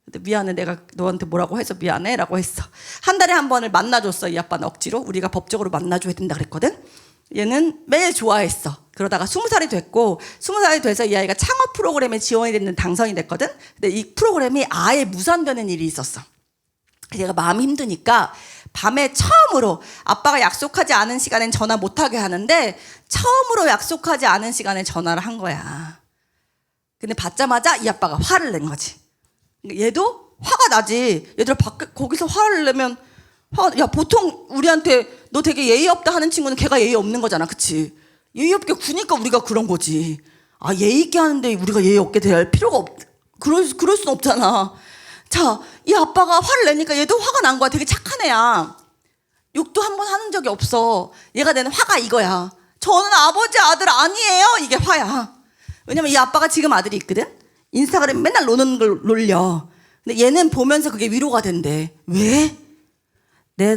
근데 미안해, 내가 너한테 뭐라고 해서 미안해 라고 했어. 한 달에 한 번을 만나줬어. 이 아빠는 억지로. 우리가 법적으로 만나줘야 된다 그랬거든. 얘는 매일 좋아했어. 그러다가 20살이 됐고 20살이 돼서 이 아이가 창업 프로그램에 지원이 됐는 당선이 됐거든. 근데 이 프로그램이 아예 무산되는 일이 있었어. 얘가 마음이 힘드니까 밤에 처음으로 아빠가 약속하지 않은 시간엔 전화 못하게 하는데 처음으로 약속하지 않은 시간에 전화를 한 거야. 근데 받자마자 이 아빠가 화를 낸 거지. 얘도 화가 나지. 얘들아, 거기서 화를 내면 야, 보통 우리한테 너 되게 예의 없다 하는 친구는 걔가 예의 없는 거잖아. 그치? 예의 없게 구니까 우리가 그런 거지. 아, 예의 있게 하는데 우리가 예의 없게 대할 필요가 그럴 수는 없잖아. 자, 이 아빠가 화를 내니까 얘도 화가 난 거야. 되게 착한 애야. 욕도 한 번 하는 적이 없어. 얘가 내는 화가 이거야. 저는 아버지 아들 아니에요. 이게 화야. 왜냐면 이 아빠가 지금 아들이 있거든. 인스타그램 맨날 노는 걸 놀려. 근데 얘는 보면서 그게 위로가 된대. 왜?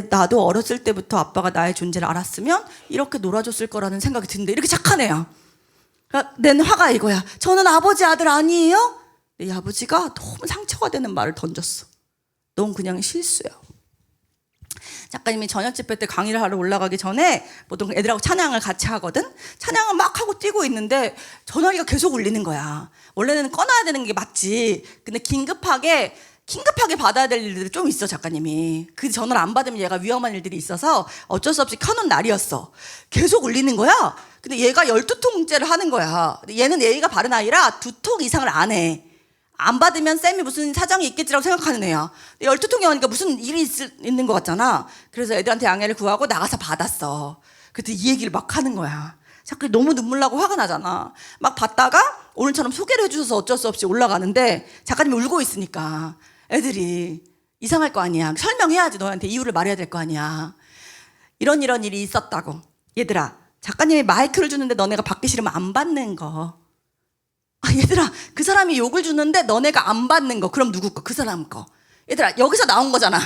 나도 어렸을 때부터 아빠가 나의 존재를 알았으면 이렇게 놀아줬을 거라는 생각이 드는데 이렇게 착한 애야. 그러니까 낸 화가 이거야. 저는 아버지 아들 아니에요? 내 아버지가 너무 상처가 되는 말을 던졌어. 넌 그냥 실수야. 작가님이 저녁 집회 때 강의를 하러 올라가기 전에 보통 애들하고 찬양을 같이 하거든. 찬양을 막 하고 뛰고 있는데 전화기가 계속 울리는 거야. 원래는 꺼놔야 되는 게 맞지. 근데 긴급하게 받아야 될 일들이 좀 있어. 작가님이 그 전화를 안 받으면 얘가 위험한 일들이 있어서 어쩔 수 없이 켜놓은 날이었어. 계속 울리는 거야. 근데 얘가 12통째를 하는 거야. 근데 얘는 예의가 바른 아이라 2통 이상을 안 해. 안 받으면 쌤이 무슨 사정이 있겠지라고 생각하는 애야. 12통이 오니까 무슨 일이 있는 것 같잖아. 그래서 애들한테 양해를 구하고 나가서 받았어. 그때 이 얘기를 막 하는 거야. 자꾸 너무 눈물 나고 화가 나잖아. 막 받다가 오늘처럼 소개를 해주셔서 어쩔 수 없이 올라가는데 작가님이 울고 있으니까 애들이 이상할 거 아니야. 설명해야지. 너한테 이유를 말해야 될 거 아니야. 이런 일이 있었다고. 얘들아, 작가님이 마이크를 주는데 너네가 받기 싫으면 안 받는 거. 얘들아, 그 사람이 욕을 주는데 너네가 안 받는 거. 그럼 누구 거? 그 사람 거. 얘들아, 여기서 나온 거잖아.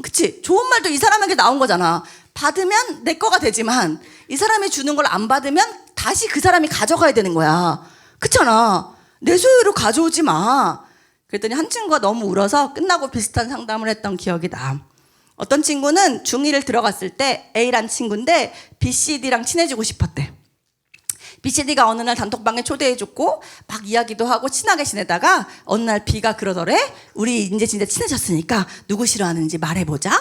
그치? 좋은 말도 이 사람에게 나온 거잖아. 받으면 내 거가 되지만 이 사람이 주는 걸 안 받으면 다시 그 사람이 가져가야 되는 거야. 그렇잖아. 내 소유로 가져오지 마. 그랬더니 한 친구가 너무 울어서 끝나고 비슷한 상담을 했던 기억이 나. 어떤 친구는 중2를 들어갔을 때 A란 친구인데 B, C, D랑 친해지고 싶었대. B, C, D가 어느 날 단톡방에 초대해줬고 막 이야기도 하고 친하게 지내다가 어느 날 B가 그러더래. 우리 이제 진짜 친해졌으니까 누구 싫어하는지 말해보자.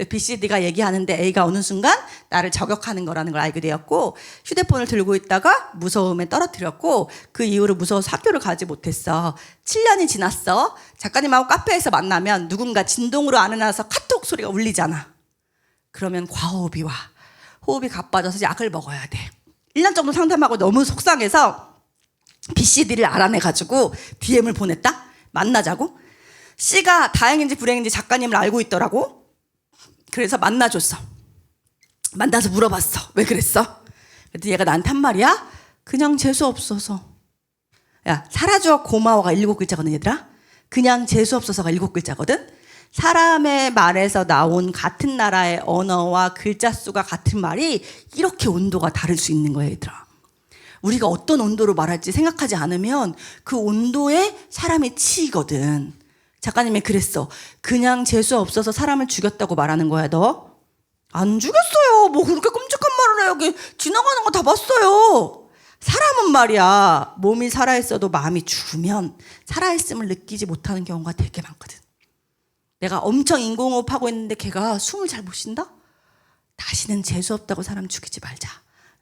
B, C, D가 얘기하는데 A가 어느 순간 나를 저격하는 거라는 걸 알게 되었고 휴대폰을 들고 있다가 무서움에 떨어뜨렸고 그 이후로 무서워서 학교를 가지 못했어. 7년이 지났어. 작가님하고 카페에서 만나면 누군가 진동으로 안아놔서 카톡 소리가 울리잖아. 그러면 과호흡이 와. 호흡이 가빠져서 약을 먹어야 돼. 1년 정도 상담하고 너무 속상해서 B, C, D를 알아내가지고 DM을 보냈다? 만나자고? C가 다행인지 불행인지 작가님을 알고 있더라고. 그래서 만나줬어. 만나서 물어봤어. 왜 그랬어? 그랬더니 얘가 나한테 한 말이야. 그냥 재수없어서. 야, 살아줘 고마워가 7글자거든 얘들아. 그냥 재수없어서가 7글자거든. 사람의 말에서 나온 같은 나라의 언어와 글자 수가 같은 말이 이렇게 온도가 다를 수 있는 거야 얘들아. 우리가 어떤 온도로 말할지 생각하지 않으면 그 온도에 사람이 치이거든. 작가님이 그랬어. 그냥 재수 없어서 사람을 죽였다고 말하는 거야 너? 안 죽였어요. 뭐 그렇게 끔찍한 말을 해. 여기 지나가는 거 다 봤어요. 사람은 말이야 몸이 살아있어도 마음이 죽으면 살아있음을 느끼지 못하는 경우가 되게 많거든. 내가 엄청 인공호흡하고 있는데 걔가 숨을 잘 못 쉰다? 다시는 재수없다고 사람 죽이지 말자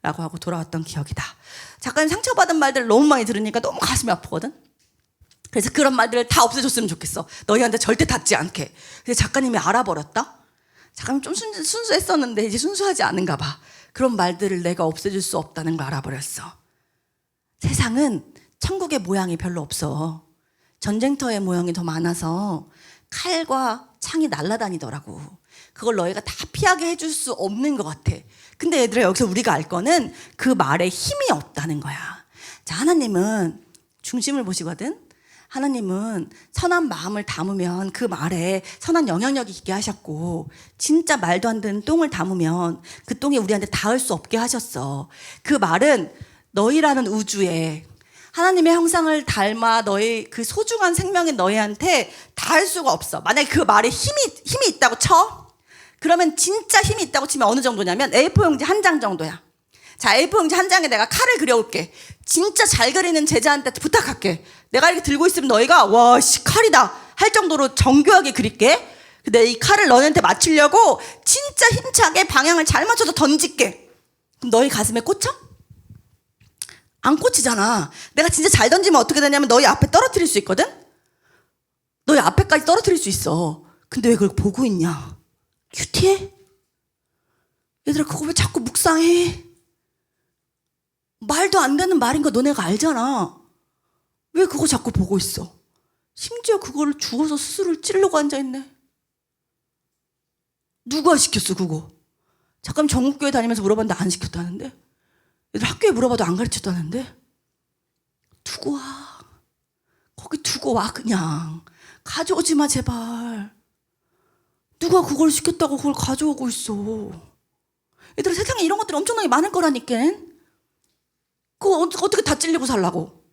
라고 하고 돌아왔던 기억이다. 작가님 상처받은 말들 너무 많이 들으니까 너무 가슴이 아프거든. 그래서 그런 말들을 다 없애줬으면 좋겠어. 너희한테 절대 닿지 않게. 근데 작가님이 알아버렸다? 작가님 좀 순수했었는데 이제 순수하지 않은가 봐. 그런 말들을 내가 없애줄 수 없다는 걸 알아버렸어. 세상은 천국의 모양이 별로 없어. 전쟁터의 모양이 더 많아서 칼과 창이 날아다니더라고. 그걸 너희가 다 피하게 해줄 수 없는 것 같아. 근데 얘들아 여기서 우리가 알 거는 그 말에 힘이 없다는 거야. 자, 하나님은 중심을 보시거든. 하나님은 선한 마음을 담으면 그 말에 선한 영향력이 있게 하셨고 진짜 말도 안 되는 똥을 담으면 그 똥이 우리한테 닿을 수 없게 하셨어. 그 말은 너희라는 우주에 하나님의 형상을 닮아 너희 그 소중한 생명인 너희한테 닿을 수가 없어. 만약에 그 말에 힘이 있다고 쳐? 그러면 진짜 힘이 있다고 치면 어느 정도냐면 A4 용지 한 장 정도야. 자, A4 용지 한 장에 내가 칼을 그려올게. 진짜 잘 그리는 제자한테 부탁할게. 내가 이렇게 들고 있으면 너희가 와, 씨, 칼이다 할 정도로 정교하게 그릴게. 근데 이 칼을 너희한테 맞추려고 진짜 힘차게 방향을 잘 맞춰서 던질게. 그럼 너희 가슴에 꽂혀? 안 꽂히잖아. 내가 진짜 잘 던지면 어떻게 되냐면 너희 앞에 떨어뜨릴 수 있거든? 너희 앞에까지 떨어뜨릴 수 있어. 근데 왜 그걸 보고 있냐? 큐티해? 얘들아 그거 왜 자꾸 묵상해? 말도 안 되는 말인 거 너네가 알잖아. 왜 그거 자꾸 보고 있어? 심지어 그거를 주워서 스스로를 찌르려고 앉아있네. 누가 시켰어 그거? 잠깐 전국교회 다니면서 물어봤는데 안 시켰다는데? 얘들 학교에 물어봐도 안 가르쳤다는데? 두고 와. 거기 두고 와 그냥. 가져오지 마 제발. 누가 그걸 시켰다고 그걸 가져오고 있어. 얘들아 세상에 이런 것들이 엄청나게 많을 거라니까. 그거 어떻게 다 찔리고 살라고.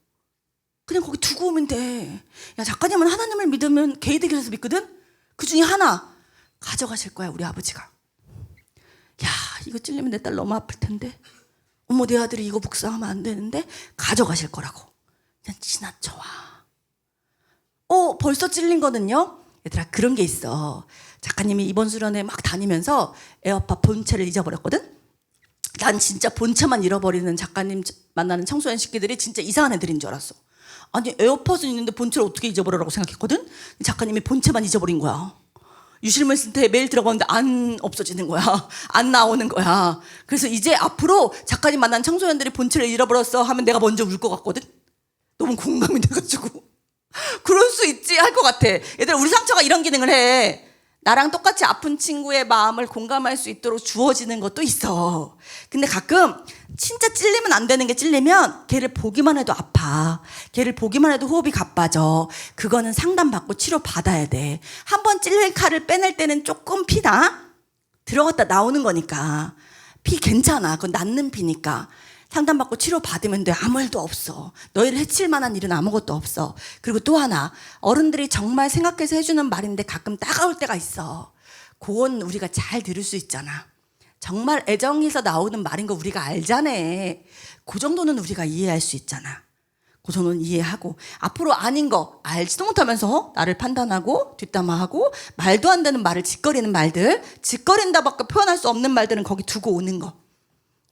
그냥 거기 두고 오면 돼. 야, 작가님은 하나님을 믿으면 개이득이라서 믿거든? 그 중에 하나 가져가실 거야, 우리 아버지가. 야, 이거 찔리면 내 딸 너무 아플 텐데. 어머, 내 아들이 이거 묵상하면 안 되는데. 가져가실 거라고. 그냥 지나쳐 와. 벌써 찔린 거는요? 얘들아, 그런 게 있어. 작가님이 이번 수련회 막 다니면서 에어팟 본체를 잊어버렸거든? 난 진짜 본체만 잃어버리는 작가님 만나는 청소년 식구들이 진짜 이상한 애들인 줄 알았어. 아니, 에어팟은 있는데 본체를 어떻게 잊어버려라고 생각했거든? 작가님이 본체만 잊어버린 거야. 유실물 센터에 메일 들어가는데 안 없어지는 거야. 안 나오는 거야. 그래서 이제 앞으로 작가님 만난 청소년들이 본체를 잃어버렸어 하면 내가 먼저 울 것 같거든? 너무 공감이 돼가지고. 그럴 수 있지 할 것 같아. 얘들아, 우리 상처가 이런 기능을 해. 나랑 똑같이 아픈 친구의 마음을 공감할 수 있도록 주어지는 것도 있어. 근데 가끔 진짜 찔리면 안 되는 게 찔리면 걔를 보기만 해도 아파. 걔를 보기만 해도 호흡이 가빠져. 그거는 상담받고 치료받아야 돼. 한번 찔린 칼을 빼낼 때는 조금 피나? 들어갔다 나오는 거니까. 피 괜찮아. 그건 낫는 피니까. 상담받고 치료받으면 돼. 아무 일도 없어. 너희를 해칠 만한 일은 아무것도 없어. 그리고 또 하나, 어른들이 정말 생각해서 해주는 말인데 가끔 따가울 때가 있어. 그건 우리가 잘 들을 수 있잖아. 정말 애정에서 나오는 말인 거 우리가 알잖아. 그 정도는 우리가 이해할 수 있잖아. 그 정도는 이해하고, 앞으로 아닌 거 알지도 못하면서 나를 판단하고 뒷담화하고 말도 안 되는 말을 짓거리는 말들, 짓거린다밖에 표현할 수 없는 말들은 거기 두고 오는 거.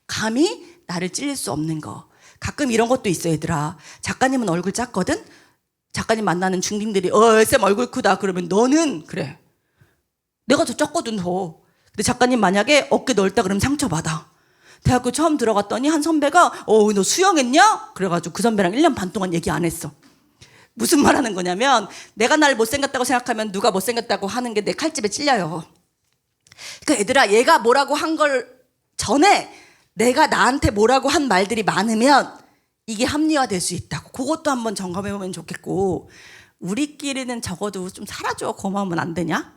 감히 나를 찔릴 수 없는 거. 가끔 이런 것도 있어, 얘들아. 작가님은 얼굴 작거든? 작가님 만나는 중딩들이 쌤 얼굴 크다 그러면 너는 그래. 내가 더 작거든 더. 근데 작가님 만약에 어깨 넓다 그러면 상처받아. 대학교 처음 들어갔더니 한 선배가 너 수영했냐? 그래가지고 그 선배랑 1년 반 동안 얘기 안 했어. 무슨 말 하는 거냐면 내가 날 못생겼다고 생각하면 누가 못생겼다고 하는 게 내 칼집에 찔려요. 그러니까 얘들아, 얘가 뭐라고 한 걸 전에 내가 나한테 뭐라고 한 말들이 많으면 이게 합리화될 수 있다고. 그것도 한번 점검해보면 좋겠고, 우리끼리는 적어도 좀 살아줘. 고마우면 안 되냐?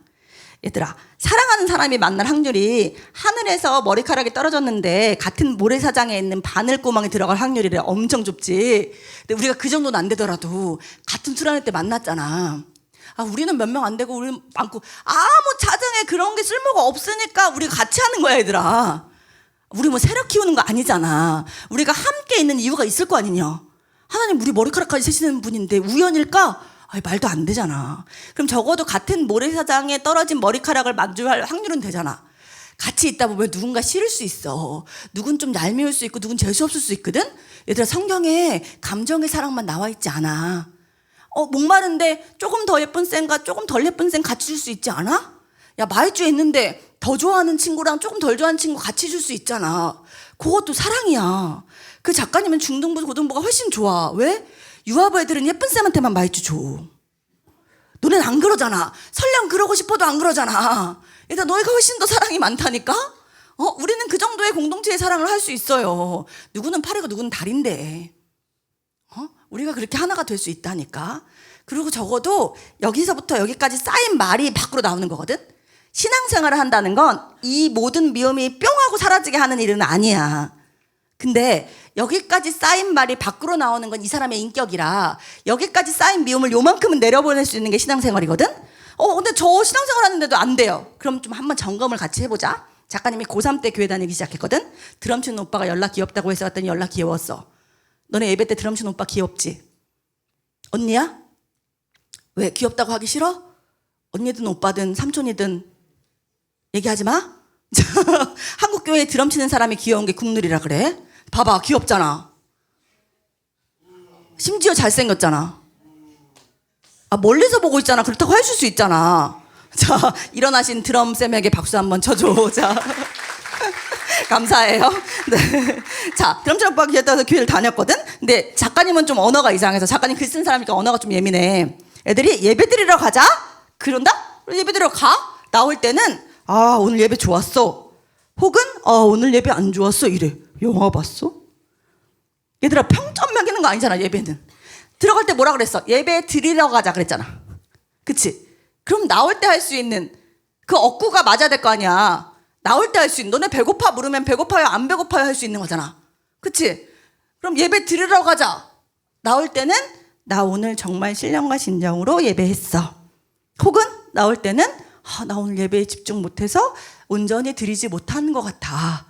얘들아, 사랑하는 사람이 만날 확률이 하늘에서 머리카락이 떨어졌는데 같은 모래사장에 있는 바늘구멍에 들어갈 확률이 엄청 좁지. 근데 우리가 그 정도는 안 되더라도 같은 수련회 때 만났잖아. 우리는 몇 명 안 되고 우리는 많고 아무 자정에 그런 게 쓸모가 없으니까 우리가 같이 하는 거야, 얘들아. 우리 뭐 새로 키우는 거 아니잖아. 우리가 함께 있는 이유가 있을 거 아니냐. 하나님 우리 머리카락까지 세시는 분인데 우연일까? 말도 안 되잖아. 그럼 적어도 같은 모래사장에 떨어진 머리카락을 만족할 확률은 되잖아. 같이 있다 보면 누군가 싫을 수 있어. 누군 좀 얄미울 수 있고 누군 재수없을 수 있거든? 얘들아, 성경에 감정의 사랑만 나와 있지 않아. 목마른데 조금 더 예쁜 쌤과 조금 덜 예쁜 쌤 같이 줄 수 있지 않아? 야, 마이쮸에 있는데 더 좋아하는 친구랑 조금 덜 좋아하는 친구 같이 줄 수 있잖아. 그것도 사랑이야. 그 작가님은 중등부, 고등부가 훨씬 좋아. 왜? 유아부 애들은 예쁜 쌤한테만 마이쮸 줘. 너넨 안 그러잖아. 설령 그러고 싶어도 안 그러잖아. 얘들아, 너희가 훨씬 더 사랑이 많다니까? 우리는 그 정도의 공동체의 사랑을 할 수 있어요. 누구는 팔이고 누구는 다리인데. 우리가 그렇게 하나가 될 수 있다니까. 그리고 적어도 여기서부터 여기까지 쌓인 말이 밖으로 나오는 거거든. 신앙생활을 한다는 건 이 모든 미움이 뿅 하고 사라지게 하는 일은 아니야. 근데 여기까지 쌓인 말이 밖으로 나오는 건 이 사람의 인격이라 여기까지 쌓인 미움을 요만큼은 내려보낼 수 있는 게 신앙생활이거든. 근데 저 신앙생활 하는데도 안 돼요. 그럼 좀 한번 점검을 같이 해보자. 작가님이 고3 때 교회 다니기 시작했거든. 드럼 치는 오빠가 연락 귀엽다고 해서 왔더니 연락 귀여웠어. 너네 예배 때 드럼 치는 오빠 귀엽지? 언니야? 왜 귀엽다고 하기 싫어? 언니든 오빠든 삼촌이든 얘기하지 마. 한국 교회에 드럼 치는 사람이 귀여운 게 국룰이라 그래. 봐봐, 귀엽잖아. 심지어 잘생겼잖아. 멀리서 보고 있잖아. 그렇다고 해줄 수 있잖아. 자, 일어나신 드럼쌤에게 박수 한번 쳐줘. 자, 감사해요. 네. 자, 드럼치는 오빠가 귀엽다고 해서 교회를 다녔거든. 근데 작가님은 좀 언어가 이상해서, 작가님 글 쓰는 사람이니까 언어가 좀 예민해. 애들이 예배 드리러 가자? 그런다? 예배 드리러 가? 나올 때는 오늘 예배 좋았어. 혹은 오늘 예배 안 좋았어. 이래. 영화 봤어? 얘들아, 평점 매기는 거 아니잖아, 예배는. 들어갈 때 뭐라 그랬어? 예배 드리러 가자 그랬잖아. 그치? 그럼 나올 때 할 수 있는 그 억구가 맞아야 될 거 아니야. 나올 때 할 수 있는, 너네 배고파 물으면 배고파요 안 배고파요 할 수 있는 거잖아. 그치? 그럼 예배 드리러 가자. 나올 때는 나 오늘 정말 신령과 진정으로 예배했어. 혹은 나올 때는 나 오늘 예배에 집중 못해서 온전히 드리지 못한 것 같아.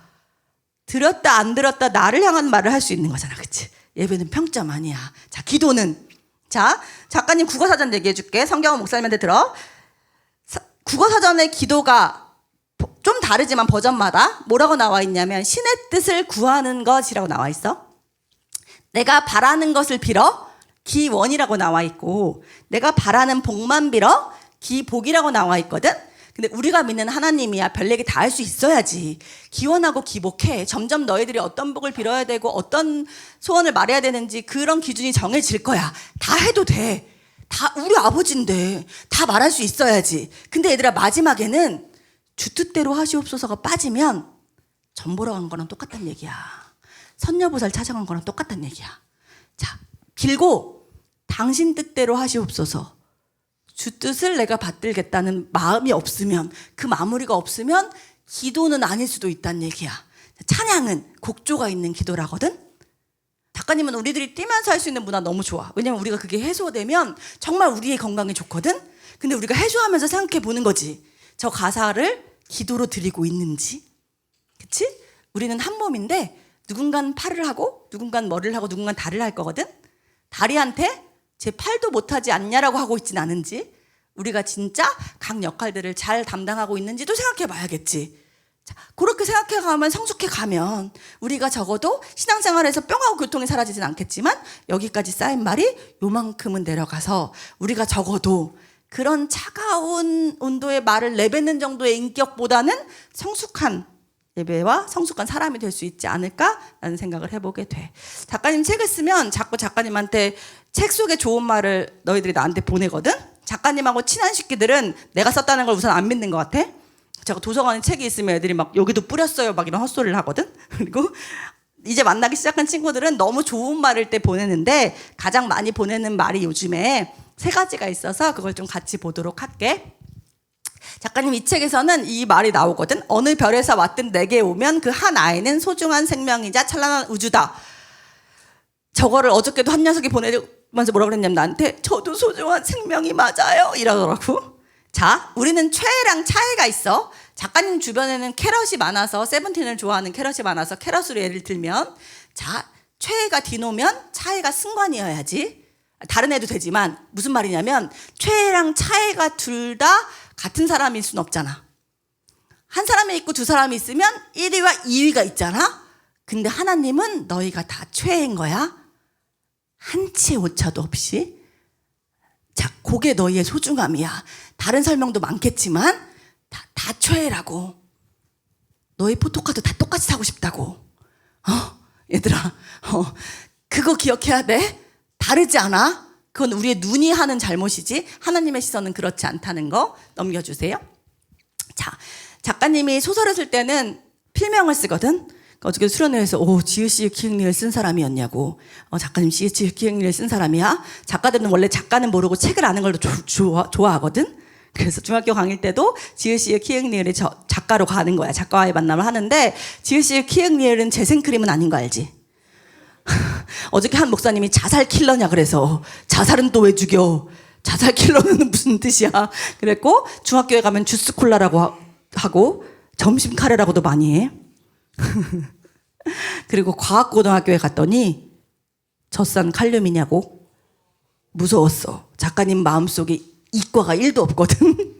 들었다 안 들었다 나를 향한 말을 할 수 있는 거잖아. 그치? 예배는 평점 아니야. 자, 기도는. 자, 작가님 국어사전 얘기해 줄게. 성경은 목사님한테 들어. 국어사전의 기도가 좀 다르지만 버전마다 뭐라고 나와 있냐면 신의 뜻을 구하는 것이라고 나와 있어. 내가 바라는 것을 빌어 기원이라고 나와 있고, 내가 바라는 복만 빌어 기복이라고 나와 있거든. 근데 우리가 믿는 하나님이야 별 얘기 다 할 수 있어야지. 기원하고 기복해. 점점 너희들이 어떤 복을 빌어야 되고 어떤 소원을 말해야 되는지 그런 기준이 정해질 거야. 다 해도 돼. 다 우리 아버지인데 다 말할 수 있어야지. 근데 얘들아, 마지막에는 주 뜻대로 하시옵소서가 빠지면 전 보러 간 거랑 똑같단 얘기야. 선녀보살 찾아간 거랑 똑같단 얘기야. 자, 빌고 당신 뜻대로 하시옵소서. 주 뜻을 내가 받들겠다는 마음이 없으면, 그 마무리가 없으면 기도는 아닐 수도 있다는 얘기야. 찬양은 곡조가 있는 기도라거든. 작가님은 우리들이 뛰면서 할 수 있는 문화 너무 좋아. 왜냐면 우리가 그게 해소되면 정말 우리의 건강에 좋거든. 근데 우리가 해소하면서 생각해 보는 거지. 저 가사를 기도로 드리고 있는지. 그치? 우리는 한 몸인데 누군가는 팔을 하고 누군가는 머리를 하고 누군가는 다리를 할 거거든. 다리한테 제 팔도 못하지 않냐라고 하고 있진 않은지, 우리가 진짜 각 역할들을 잘 담당하고 있는지도 생각해 봐야겠지. 자, 그렇게 생각해 가면, 성숙해 가면 우리가 적어도 신앙생활에서 뿅하고 교통이 사라지진 않겠지만 여기까지 쌓인 말이 요만큼은 내려가서 우리가 적어도 그런 차가운 온도의 말을 내뱉는 정도의 인격보다는 성숙한 예배와 성숙한 사람이 될 수 있지 않을까라는 생각을 해보게 돼. 작가님 책을 쓰면 자꾸 작가님한테 책 속에 좋은 말을 너희들이 나한테 보내거든. 작가님하고 친한 식구들은 내가 썼다는 걸 우선 안 믿는 것 같아. 제가 도서관에 책이 있으면 애들이 막 여기도 뿌렸어요 막 이런 헛소리를 하거든. 그리고 이제 만나기 시작한 친구들은 너무 좋은 말일 때 보내는데, 가장 많이 보내는 말이 요즘에 3가지가 있어서 그걸 좀 같이 보도록 할게. 작가님 이 책에서는 이 말이 나오거든. 어느 별에서 왔든 내게 오면 그 한 아이는 소중한 생명이자 찬란한 우주다. 저거를 어저께도 한 녀석이 보내면서 뭐라 그랬냐면 나한테 저도 소중한 생명이 맞아요 이러더라고. 자, 우리는 최애랑 차애가 있어. 작가님 주변에는 캐럿이 많아서, 세븐틴을 좋아하는 캐럿이 많아서 캐럿으로 예를 들면, 자, 최애가 디노면 차애가 승관이어야지. 다른 애도 되지만 무슨 말이냐면 최애랑 차애가 둘 다 같은 사람일 순 없잖아. 한 사람이 있고 두 사람이 있으면 1위와 2위가 있잖아. 근데 하나님은 너희가 다 최애인 거야. 한치의 오차도 없이. 자, 그게 너희의 소중함이야. 다른 설명도 많겠지만 다 최애라고. 너희 포토카드 다 똑같이 사고 싶다고. 얘들아, 그거 기억해야 돼. 다르지 않아. 그건 우리의 눈이 하는 잘못이지 하나님의 시선은 그렇지 않다는 거 넘겨주세요. 자, 작가님이 소설을 쓸 때는 필명을 쓰거든. 어저께 수련회에서 지읒 기흥리을 쓴 사람이었냐고. 작가님 지읒 기흥리을 쓴 사람이야? 작가들은 원래 작가는 모르고 책을 아는 걸 좋아하거든. 그래서 중학교 강의 때도 지읒 기흥리을의 작가로 가는 거야. 작가와의 만남을 하는데, 지읒 기흥리을은 재생크림은 아닌 거 알지? 어저께 한 목사님이 자살 킬러냐 그래서, 자살은 또 왜 죽여? 자살 킬러는 무슨 뜻이야? 그랬고, 중학교에 가면 주스 콜라라고 하고 점심 카레라고도 많이 해. 그리고 과학고등학교에 갔더니 젖산 칼륨이냐고. 무서웠어. 작가님 마음속에 이과가 1도 없거든.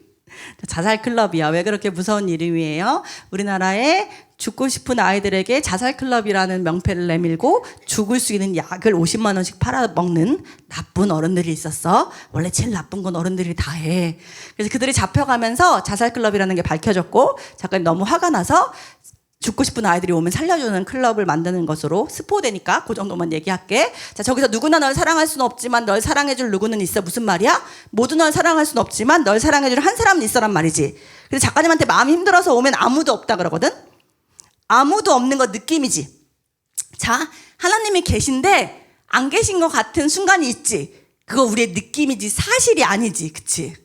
자살 클럽이야. 왜 그렇게 무서운 이름이에요? 우리나라에 죽고 싶은 아이들에게 자살 클럽이라는 명패를 내밀고 죽을 수 있는 약을 50만 원씩 팔아먹는 나쁜 어른들이 있었어. 원래 제일 나쁜 건 어른들이 다 해. 그래서 그들이 잡혀가면서 자살 클럽이라는 게 밝혀졌고, 작가님 너무 화가 나서 죽고 싶은 아이들이 오면 살려주는 클럽을 만드는 것으로, 스포되니까 그 정도만 얘기할게. 자, 저기서 누구나 널 사랑할 수는 없지만 널 사랑해줄 누구는 있어. 무슨 말이야? 모두 널 사랑할 수는 없지만 널 사랑해줄 한 사람은 있어란 말이지. 그래서 작가님한테 마음이 힘들어서 오면 아무도 없다 그러거든. 아무도 없는 거 느낌이지. 자, 하나님이 계신데 안 계신 것 같은 순간이 있지. 그거 우리의 느낌이지 사실이 아니지. 그치?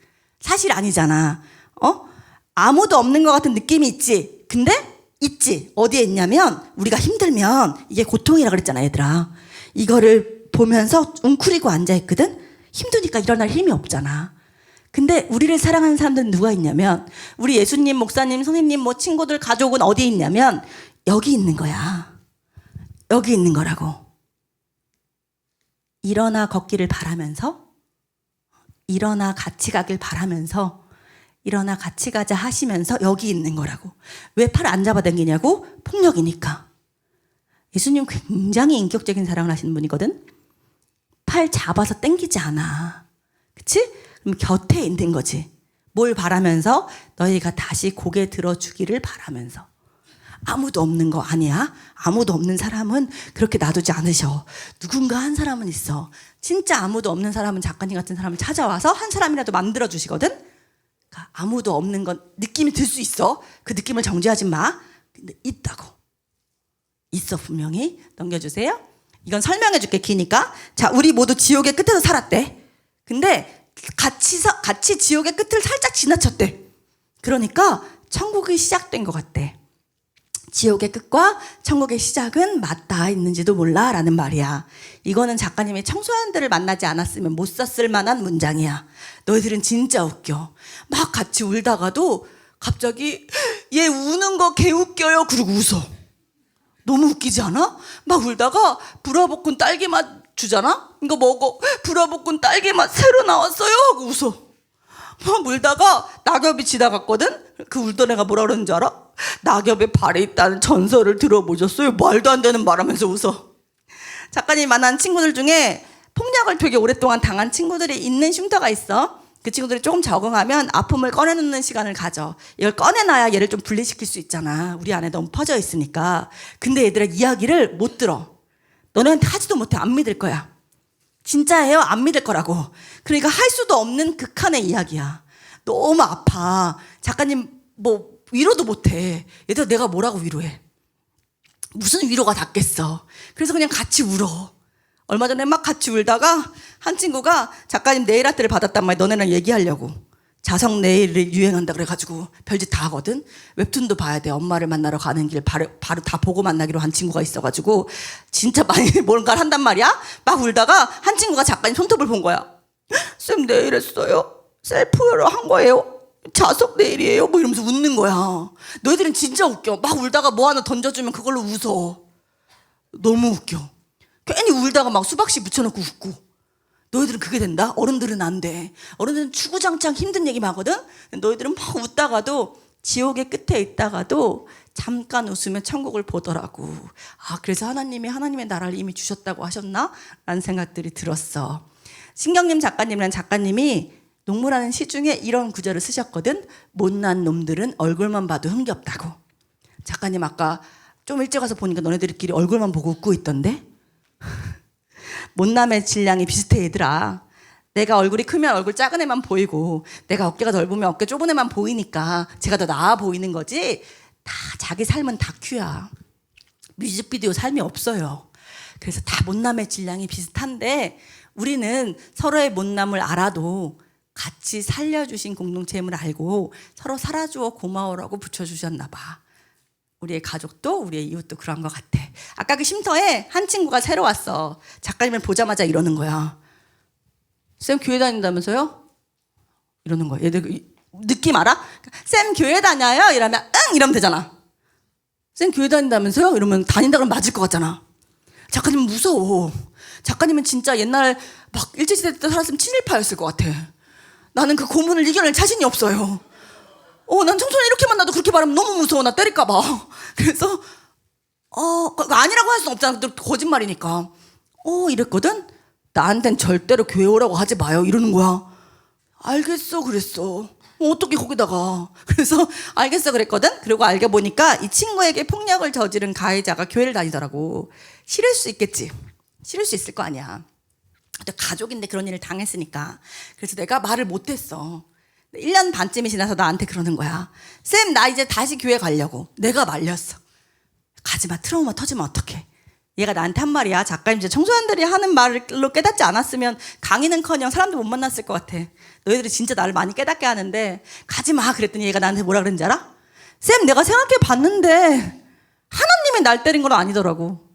사실 아니잖아. 아무도 없는 것 같은 느낌이 있지. 근데 있지. 어디에 있냐면, 우리가 힘들면, 이게 고통이라 그랬잖아 얘들아. 이거를 보면서 웅크리고 앉아있거든. 힘드니까 일어날 힘이 없잖아. 근데 우리를 사랑하는 사람들은 누가 있냐면 우리 예수님, 목사님, 선생님, 뭐 친구들, 가족은 어디에 있냐면 여기 있는 거야. 여기 있는 거라고. 일어나 걷기를 바라면서, 일어나 같이 가길 바라면서, 일어나 같이 가자 하시면서 여기 있는 거라고. 왜 팔을 안 잡아당기냐고? 폭력이니까. 예수님 굉장히 인격적인 사랑을 하시는 분이거든. 팔 잡아서 당기지 않아. 그치? 그럼 곁에 있는 거지. 뭘 바라면서? 너희가 다시 고개 들어주기를 바라면서. 아무도 없는 거 아니야? 아무도 없는 사람은 그렇게 놔두지 않으셔. 누군가 한 사람은 있어. 진짜 아무도 없는 사람은 작가님 같은 사람을 찾아와서 한 사람이라도 만들어 주시거든. 그러니까 아무도 없는 건 느낌이 들 수 있어. 그 느낌을 정죄하지 마. 근데 있다고. 있어, 분명히. 넘겨주세요. 이건 설명해 줄게, 기니까. 자, 우리 모두 지옥의 끝에서 살았대. 근데 같이 지옥의 끝을 살짝 지나쳤대. 그러니까 천국이 시작된 것 같대. 지옥의 끝과 천국의 시작은 맞닿아 있는지도 몰라 라는 말이야. 이거는 작가님이 청소년들을 만나지 않았으면 못 썼을 만한 문장이야. 너희들은 진짜 웃겨. 막 같이 울다가도 갑자기 얘 우는 거 개 웃겨요 그러고 웃어. 너무 웃기지 않아? 막 울다가 불화볶은 딸기맛 주잖아? 이거 먹어. 불화볶은 딸기맛 새로 나왔어요 하고 웃어. 막 울다가 낙엽이 지나갔거든? 그 울던 애가 뭐라 그러는 줄 알아? 낙엽의 발에 있다는 전설을 들어보셨어요? 말도 안 되는 말 하면서 웃어. 작가님이 만난 친구들 중에 폭력을 되게 오랫동안 당한 친구들이 있는 흉터가 있어. 그 친구들이 조금 적응하면 아픔을 꺼내놓는 시간을 가져. 이걸 꺼내놔야 얘를 좀 분리시킬 수 있잖아. 우리 안에 너무 퍼져 있으니까. 근데 얘들아 이야기를 못 들어. 너네한테 하지도 못해. 안 믿을 거야. 진짜예요? 안 믿을 거라고. 그러니까 할 수도 없는 극한의 이야기야. 너무 아파. 작가님 뭐 위로도 못해. 얘들아 내가 뭐라고 위로해. 무슨 위로가 닿겠어. 그래서 그냥 같이 울어. 얼마 전에 막 같이 울다가 한 친구가 작가님 네일 아트를 받았단 말이야. 너네랑 얘기하려고. 자석 네일이 유행한다 그래가지고 별짓 다 하거든. 웹툰도 봐야 돼. 엄마를 만나러 가는 길 바로 다 보고 만나기로 한 친구가 있어가지고 진짜 많이 뭔가를 한단 말이야. 막 울다가 한 친구가 작가님 손톱을 본 거야. 쌤 네일 했어요. 셀프로 한 거예요. 자석 네일이에요. 뭐 이러면서 웃는 거야. 너희들은 진짜 웃겨. 막 울다가 뭐 하나 던져주면 그걸로 웃어. 너무 웃겨. 괜히 울다가 막 수박씨 묻혀놓고 웃고. 너희들은 그게 된다? 어른들은 안 돼. 어른들은 주구장창 힘든 얘기만 하거든? 너희들은 막 웃다가도 지옥의 끝에 있다가도 잠깐 웃으면 천국을 보더라고. 아, 그래서 하나님이 하나님의 나라를 이미 주셨다고 하셨나? 라는 생각들이 들었어. 신경림 작가님이라는 작가님이 농무라는 시 중에 이런 구절을 쓰셨거든. 못난 놈들은 얼굴만 봐도 흥겹다고. 작가님 아까 좀 일찍 와서 보니까 너네들끼리 얼굴만 보고 웃고 있던데. 못남의 질량이 비슷해 얘들아. 내가 얼굴이 크면 얼굴 작은 애만 보이고 내가 어깨가 넓으면 어깨 좁은 애만 보이니까 제가 더 나아 보이는 거지. 다 자기 삶은 다큐야. 뮤직비디오 삶이 없어요. 그래서 다 못남의 질량이 비슷한데 우리는 서로의 못남을 알아도 같이 살려주신 공동체임을 알고 서로 살아주어 고마워라고 붙여주셨나 봐. 우리의 가족도 우리의 이웃도 그런 것 같아. 아까 그 쉼터에 한 친구가 새로 왔어. 작가님을 보자마자 이러는 거야. 쌤 교회 다닌다면서요? 이러는 거야. 얘들 느낌 알아? 쌤 교회 다녀요? 이러면 응! 이러면 되잖아. 쌤 교회 다닌다면서요? 이러면 다닌다 그러면 맞을 것 같잖아. 작가님은 무서워. 작가님은 진짜 옛날 막 일제시대 때 살았으면 친일파였을 것 같아. 나는 그 고문을 이겨낼 자신이 없어요. 난 청소년 이렇게 만나도 그렇게 말하면 너무 무서워. 나 때릴까봐. 그래서, 아니라고 할 수는 없잖아. 거짓말이니까. 이랬거든? 나한텐 절대로 교회 오라고 하지 마요. 이러는 거야. 알겠어, 그랬어. 어떻게 거기다가. 그래서, 알겠어, 그랬거든? 그리고 알게 보니까 이 친구에게 폭력을 저지른 가해자가 교회를 다니더라고. 싫을 수 있겠지. 싫을 수 있을 거 아니야. 가족인데 그런 일을 당했으니까. 그래서 내가 말을 못했어. 1년 반쯤이 지나서 나한테 그러는 거야. 쌤, 나 이제 다시 교회 가려고. 내가 말렸어. 가지마, 트라우마 터지면 어떡해. 얘가 나한테 한 말이야. 작가님, 이제 청소년들이 하는 말로 깨닫지 않았으면 강의는커녕 사람도 못 만났을 것 같아. 너희들이 진짜 나를 많이 깨닫게 하는데 가지마. 그랬더니 얘가 나한테 뭐라 그랬는지 알아? 쌤, 내가 생각해 봤는데 하나님이 날 때린 건 아니더라고.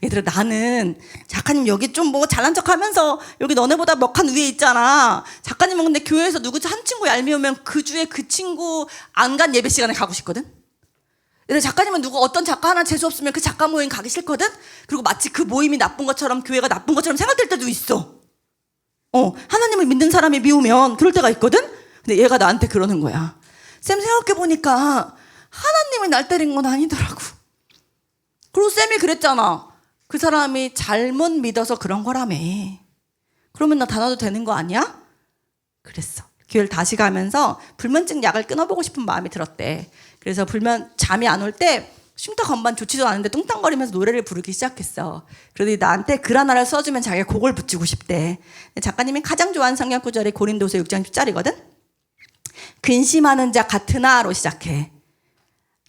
얘들아, 나는 작가님 여기 좀 뭐 잘난 척하면서 여기 너네보다 몇 칸 위에 있잖아. 작가님은 근데 교회에서 누구 한 친구 얄미우면 그 주에 그 친구 안 간 예배 시간에 가고 싶거든. 얘들아, 작가님은 누구 어떤 작가 하나 재수 없으면 그 작가 모임 가기 싫거든. 그리고 마치 그 모임이 나쁜 것처럼, 교회가 나쁜 것처럼 생각될 때도 있어. 하나님을 믿는 사람이 미우면 그럴 때가 있거든. 근데 얘가 나한테 그러는 거야. 쌤, 생각해보니까 하나님이 날 때린 건 아니더라고. 그리고 쌤이 그랬잖아. 그 사람이 잘못 믿어서 그런 거라며. 그러면 나 다 놔도 되는 거 아니야? 그랬어. 교회를 다시 가면서 불면증 약을 끊어보고 싶은 마음이 들었대. 그래서 잠이 안 올 때 흉터 건반 좋지도 않은데 뚱땅거리면서 노래를 부르기 시작했어. 그러더니 나한테 글 하나를 써주면 자기가 곡을 붙이고 싶대. 작가님이 가장 좋아하는 성경 구절이 고린도서 6장 10절이거든. 근심하는 자 같으나로 시작해.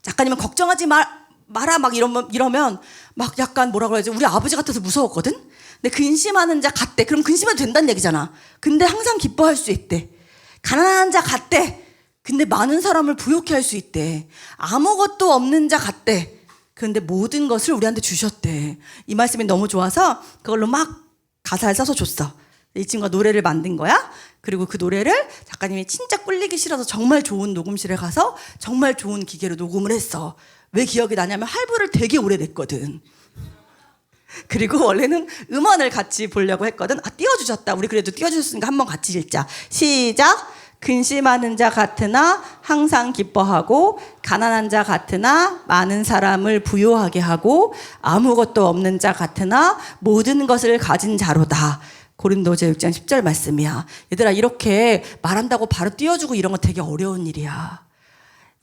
작가님은 걱정하지 마라 막 이러면 막 약간 뭐라 그래야지, 우리 아버지 같아서 무서웠거든. 근데 근심하는 자 같대. 그럼 근심해도 된다는 얘기잖아. 근데 항상 기뻐할 수 있대. 가난한 자 같대. 근데 많은 사람을 부욕해 할 수 있대. 아무것도 없는 자 같대. 그런데 모든 것을 우리한테 주셨대. 이 말씀이 너무 좋아서 그걸로 막 가사를 써서 줬어. 이 친구가 노래를 만든 거야. 그리고 그 노래를 작가님이 진짜 꿀리기 싫어서 정말 좋은 녹음실에 가서 정말 좋은 기계로 녹음을 했어. 왜 기억이 나냐면 할부를 되게 오래 냈거든. 그리고 원래는 음원을 같이 보려고 했거든. 띄워주셨다. 우리 그래도 띄워주셨으니까 한번 같이 읽자. 시작. 근심하는 자 같으나 항상 기뻐하고, 가난한 자 같으나 많은 사람을 부요하게 하고, 아무것도 없는 자 같으나 모든 것을 가진 자로다. 고린도서 6장 10절 말씀이야. 얘들아, 이렇게 말한다고 바로 띄워주고 이런 거 되게 어려운 일이야.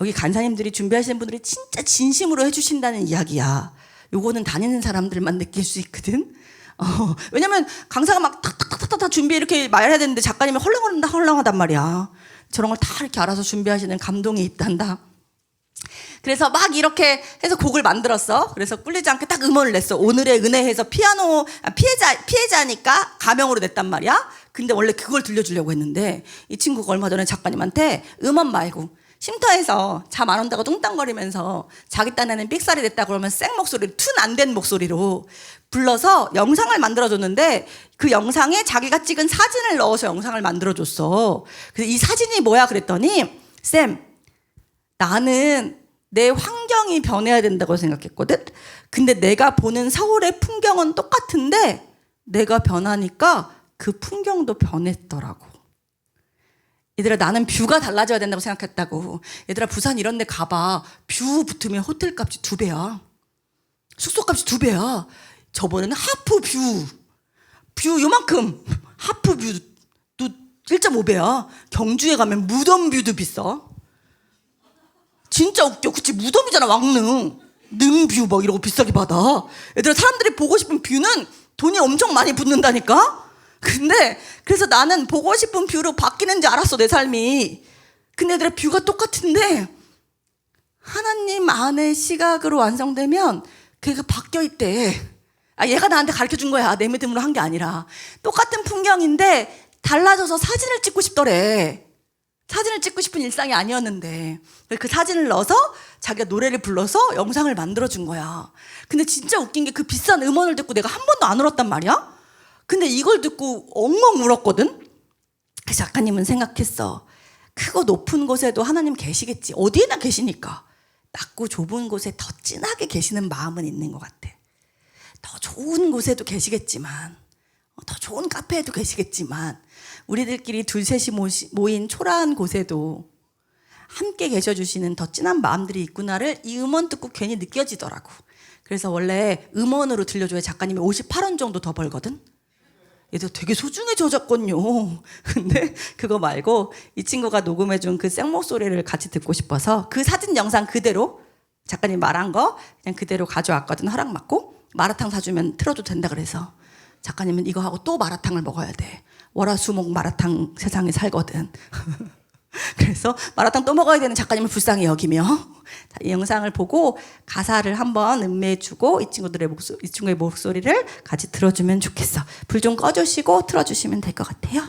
여기 간사님들이 준비하시는 분들이 진짜 진심으로 해주신다는 이야기야. 요거는 다니는 사람들만 느낄 수 있거든. 왜냐면 강사가 막 탁탁탁탁탁 준비 이렇게 말해야 되는데 작가님이 헐렁하단 말이야. 저런 걸 다 이렇게 알아서 준비하시는 감동이 있단다. 그래서 막 이렇게 해서 곡을 만들었어. 그래서 꿀리지 않게 딱 음원을 냈어. 오늘의 은혜에서 피해자니까 가명으로 냈단 말이야. 근데 원래 그걸 들려주려고 했는데 이 친구가 얼마 전에 작가님한테 음원 말고 쉼터에서 잠 안 온다고 뚱땅거리면서 자기 딴에는 삑살이 됐다 그러면 생 목소리로, 툰 안 된 목소리로 불러서 영상을 만들어줬는데 그 영상에 자기가 찍은 사진을 넣어서 영상을 만들어줬어. 그래서 이 사진이 뭐야 그랬더니, 쌤, 나는 내 환경이 변해야 된다고 생각했거든. 근데 내가 보는 서울의 풍경은 똑같은데 내가 변하니까 그 풍경도 변했더라고. 얘들아, 나는 뷰가 달라져야 된다고 생각했다고. 얘들아, 부산 이런 데 가봐. 뷰 붙으면 호텔 값이 2배야. 숙소 값이 2배야. 저번에는 하프 뷰 요만큼, 하프 뷰도 1.5배야. 경주에 가면 무덤 뷰도 비싸. 진짜 웃겨. 그치? 무덤이잖아. 왕릉 능뷰 막 이러고 비싸게 받아. 얘들아, 사람들이 보고 싶은 뷰는 돈이 엄청 많이 붙는다니까. 근데 그래서 나는 보고 싶은 뷰로 바뀌는지 알았어, 내 삶이. 근데 얘들아, 뷰가 똑같은데 하나님 안의 시각으로 완성되면 그게 바뀌어 있대. 얘가 나한테 가르쳐준 거야. 내 믿음으로 한 게 아니라. 똑같은 풍경인데 달라져서 사진을 찍고 싶더래. 사진을 찍고 싶은 일상이 아니었는데 그 사진을 넣어서 자기가 노래를 불러서 영상을 만들어준 거야. 근데 진짜 웃긴 게 그 비싼 음원을 듣고 내가 한 번도 안 울었단 말이야. 근데 이걸 듣고 엉엉 울었거든. 그래서 작가님은 생각했어. 크고 높은 곳에도 하나님 계시겠지. 어디에나 계시니까. 낮고 좁은 곳에 더 진하게 계시는 마음은 있는 것 같아. 더 좋은 곳에도 계시겠지만, 더 좋은 카페에도 계시겠지만, 우리들끼리 둘셋이 모인 초라한 곳에도 함께 계셔주시는 더 진한 마음들이 있구나를 이 음원 듣고 괜히 느껴지더라고. 그래서 원래 음원으로 들려줘야 작가님이 58원 정도 더 벌거든. 얘도 되게 소중해 저작권료. 근데 그거 말고 이 친구가 녹음해준 그 생목소리를 같이 듣고 싶어서 그 사진 영상 그대로 작가님 말한 거 그냥 그대로 가져왔거든. 허락받고. 마라탕 사주면 틀어도 된다 그래서 작가님은 이거 하고 또 마라탕을 먹어야 돼. 월화수목 마라탕 세상에 살거든. 그래서 마라탕 또 먹어야 되는 작가님을 불쌍히 여기며 이 영상을 보고 가사를 한번 음미해주고 이 친구의 목소리를 같이 들어주면 좋겠어. 불 좀 꺼주시고 틀어주시면 될 것 같아요.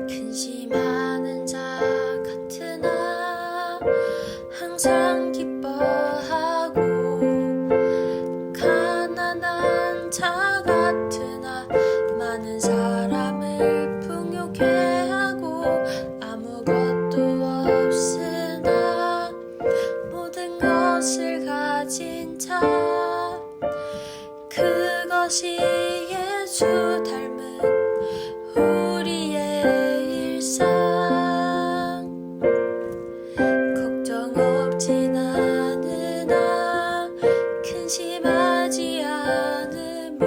근심하는 자 같으나 항상 기뻐하고 가난한 자 같으나 많은 사람을 풍요케 하고 아무것도 없으나 모든 것을 가진 자 그것이 예수 닮은 우리의 일상 걱정 없진 않으나 근심하지 않으며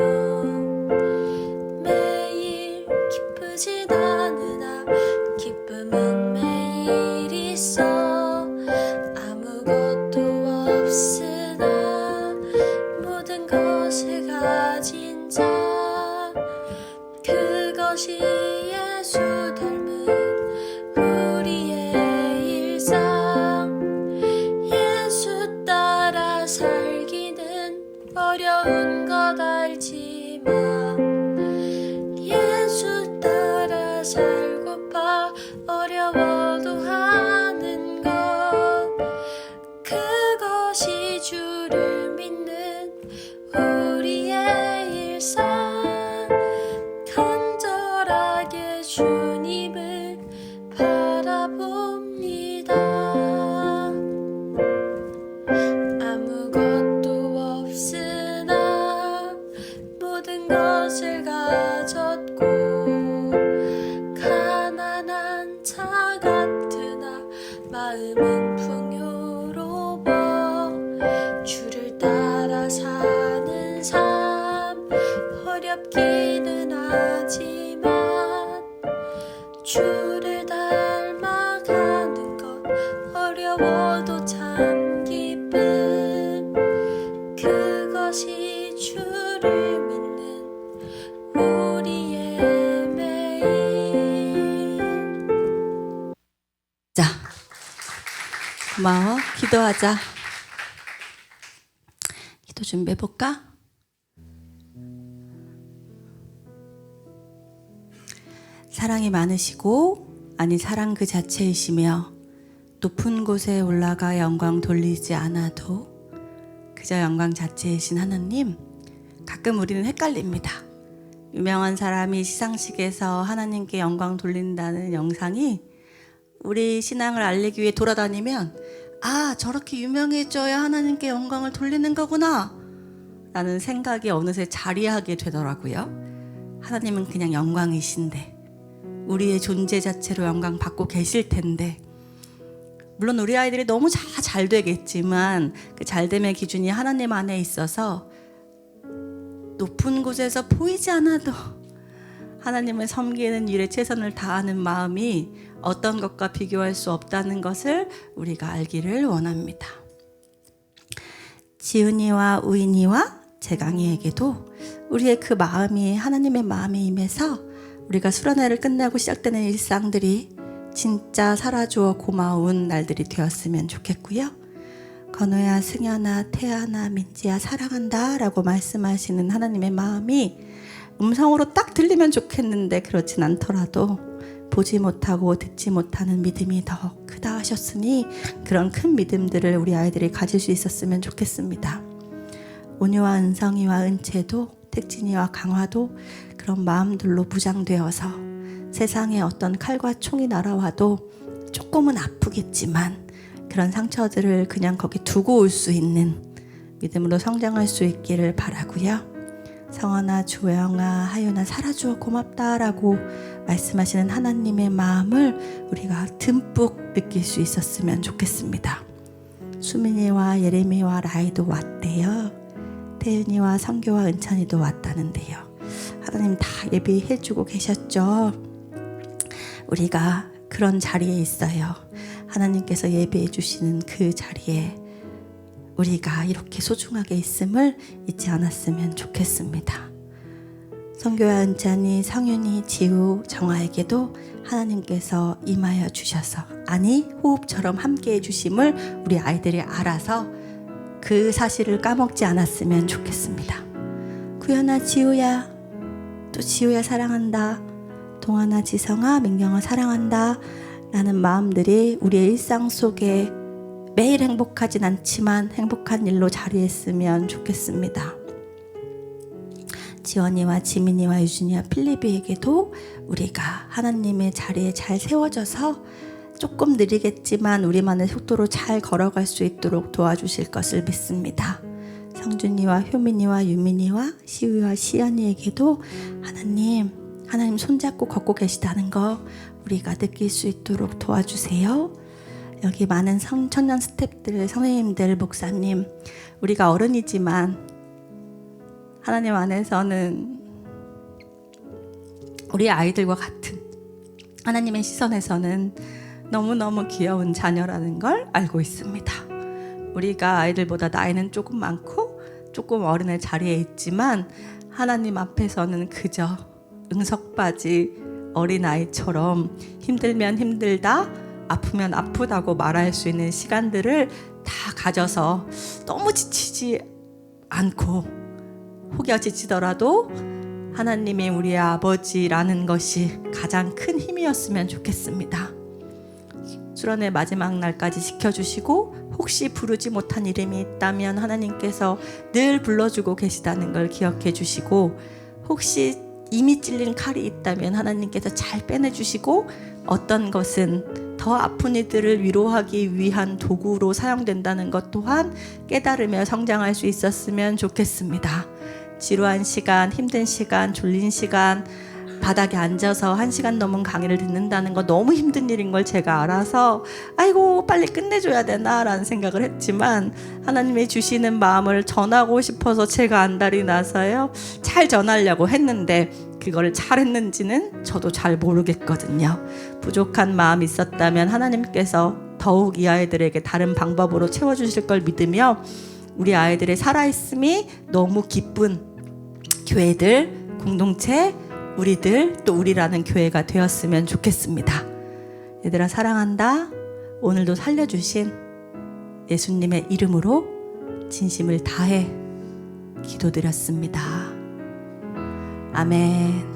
매일 기쁘진 않으나 기쁨은 매일 있어 아무것도 없으나 모든 것을 가진 자 그것이 예수 닮은 우리의 일상 예수 따라 살기는 어려운 것 알지만 예수 따라 살고파 어려워도 하는 것 그것이 주를 믿는 우리의 일상 간절하게 주님을 바라봅니다. 아무것도 없으나 모든 것을 가졌고 가난한 자 같으나 마음은 풍요로워 주를 따라 사는 삶 어렵기는 하지만 주를 닮아가는 것 어려워도 참 기쁨 그것이 주를 믿는 우리의 매일 자, 고마워. 기도하자. 기도 준비해볼까? 사랑이 많으시고 아니 사랑 그 자체이시며 높은 곳에 올라가 영광 돌리지 않아도 그저 영광 자체이신 하나님, 가끔 우리는 헷갈립니다. 유명한 사람이 시상식에서 하나님께 영광 돌린다는 영상이 우리 신앙을 알리기 위해 돌아다니면 아, 저렇게 유명해져야 하나님께 영광을 돌리는 거구나 라는 생각이 어느새 자리하게 되더라고요. 하나님은 그냥 영광이신데 우리의 존재 자체로 영광 받고 계실 텐데, 물론 우리 아이들이 너무 잘 되겠지만 그 잘됨의 기준이 하나님 안에 있어서 높은 곳에서 보이지 않아도 하나님을 섬기는 일에 최선을 다하는 마음이 어떤 것과 비교할 수 없다는 것을 우리가 알기를 원합니다. 지은이와 우인이와 재강이에게도 우리의 그 마음이 하나님의 마음이 임해서 우리가 수련회를 끝나고 시작되는 일상들이 진짜 살아주어 고마운 날들이 되었으면 좋겠고요. 건우야, 승현아, 태아나, 민지야 사랑한다 라고 말씀하시는 하나님의 마음이 음성으로 딱 들리면 좋겠는데 그렇진 않더라도 보지 못하고 듣지 못하는 믿음이 더 크다 하셨으니 그런 큰 믿음들을 우리 아이들이 가질 수 있었으면 좋겠습니다. 온유와 은성이와 은채도 택진이와 강화도 그런 마음들로 무장되어서 세상에 어떤 칼과 총이 날아와도 조금은 아프겠지만 그런 상처들을 그냥 거기 두고 올 수 있는 믿음으로 성장할 수 있기를 바라고요. 성원아, 조영아, 하윤아 살아주어 고맙다라고 말씀하시는 하나님의 마음을 우리가 듬뿍 느낄 수 있었으면 좋겠습니다. 수민이와 예레미와 라이도 왔대요. 태윤이와 성교와 은찬이도 왔다는데요. 하나님 다 예비해주고 계셨죠. 우리가 그런 자리에 있어요. 하나님께서 예비해 주시는 그 자리에 우리가 이렇게 소중하게 있음을 잊지 않았으면 좋겠습니다. 성교와 은찬이, 성윤이, 지우, 정아에게도 하나님께서 임하여 주셔서, 아니 호흡처럼 함께해 주심을 우리 아이들이 알아서 그 사실을 까먹지 않았으면 좋겠습니다. 구연아, 지우야, 또 지우야 사랑한다. 동아나, 지성아, 민경아 사랑한다 라는 마음들이 우리의 일상 속에 매일 행복하진 않지만 행복한 일로 자리했으면 좋겠습니다. 지원이와 지민이와 유준이와 필리비에게도 우리가 하나님의 자리에 잘 세워져서 조금 느리겠지만 우리만의 속도로 잘 걸어갈 수 있도록 도와주실 것을 믿습니다. 성준이와 효민이와 유민이와 시우와 시연이에게도 하나님 손잡고 걷고 계시다는 거 우리가 느낄 수 있도록 도와주세요. 여기 많은 청년 스태프들, 선생님들, 목사님, 우리가 어른이지만 하나님 안에서는 우리 아이들과 같은, 하나님의 시선에서는 너무너무 귀여운 자녀라는 걸 알고 있습니다. 우리가 아이들보다 나이는 조금 많고 조금 어른의 자리에 있지만 하나님 앞에서는 그저 응석바지 어린아이처럼 힘들면 힘들다, 아프면 아프다고 말할 수 있는 시간들을 다 가져서 너무 지치지 않고 혹여 지치더라도 하나님이 우리의 아버지라는 것이 가장 큰 힘이었으면 좋겠습니다. 수련의 마지막 날까지 지켜주시고 혹시 부르지 못한 이름이 있다면 하나님께서 늘 불러주고 계시다는 걸 기억해 주시고, 혹시 이미 찔린 칼이 있다면 하나님께서 잘 빼내주시고, 어떤 것은 더 아픈 이들을 위로하기 위한 도구로 사용된다는 것 또한 깨달으며 성장할 수 있었으면 좋겠습니다. 지루한 시간, 힘든 시간, 졸린 시간, 바닥에 앉아서 1시간 넘은 강의를 듣는다는 거 너무 힘든 일인 걸 제가 알아서 아이고 빨리 끝내줘야 되나라는 생각을 했지만 하나님이 주시는 마음을 전하고 싶어서 제가 안달이 나서요 잘 전하려고 했는데 그걸 잘했는지는 저도 잘 모르겠거든요. 부족한 마음이 있었다면 하나님께서 더욱 이 아이들에게 다른 방법으로 채워주실 걸 믿으며 우리 아이들의 살아있음이 너무 기쁜 교회들, 공동체, 우리들, 또 우리라는 교회가 되었으면 좋겠습니다. 얘들아 사랑한다. 오늘도 살려주신 예수님의 이름으로 진심을 다해 기도드렸습니다. 아멘.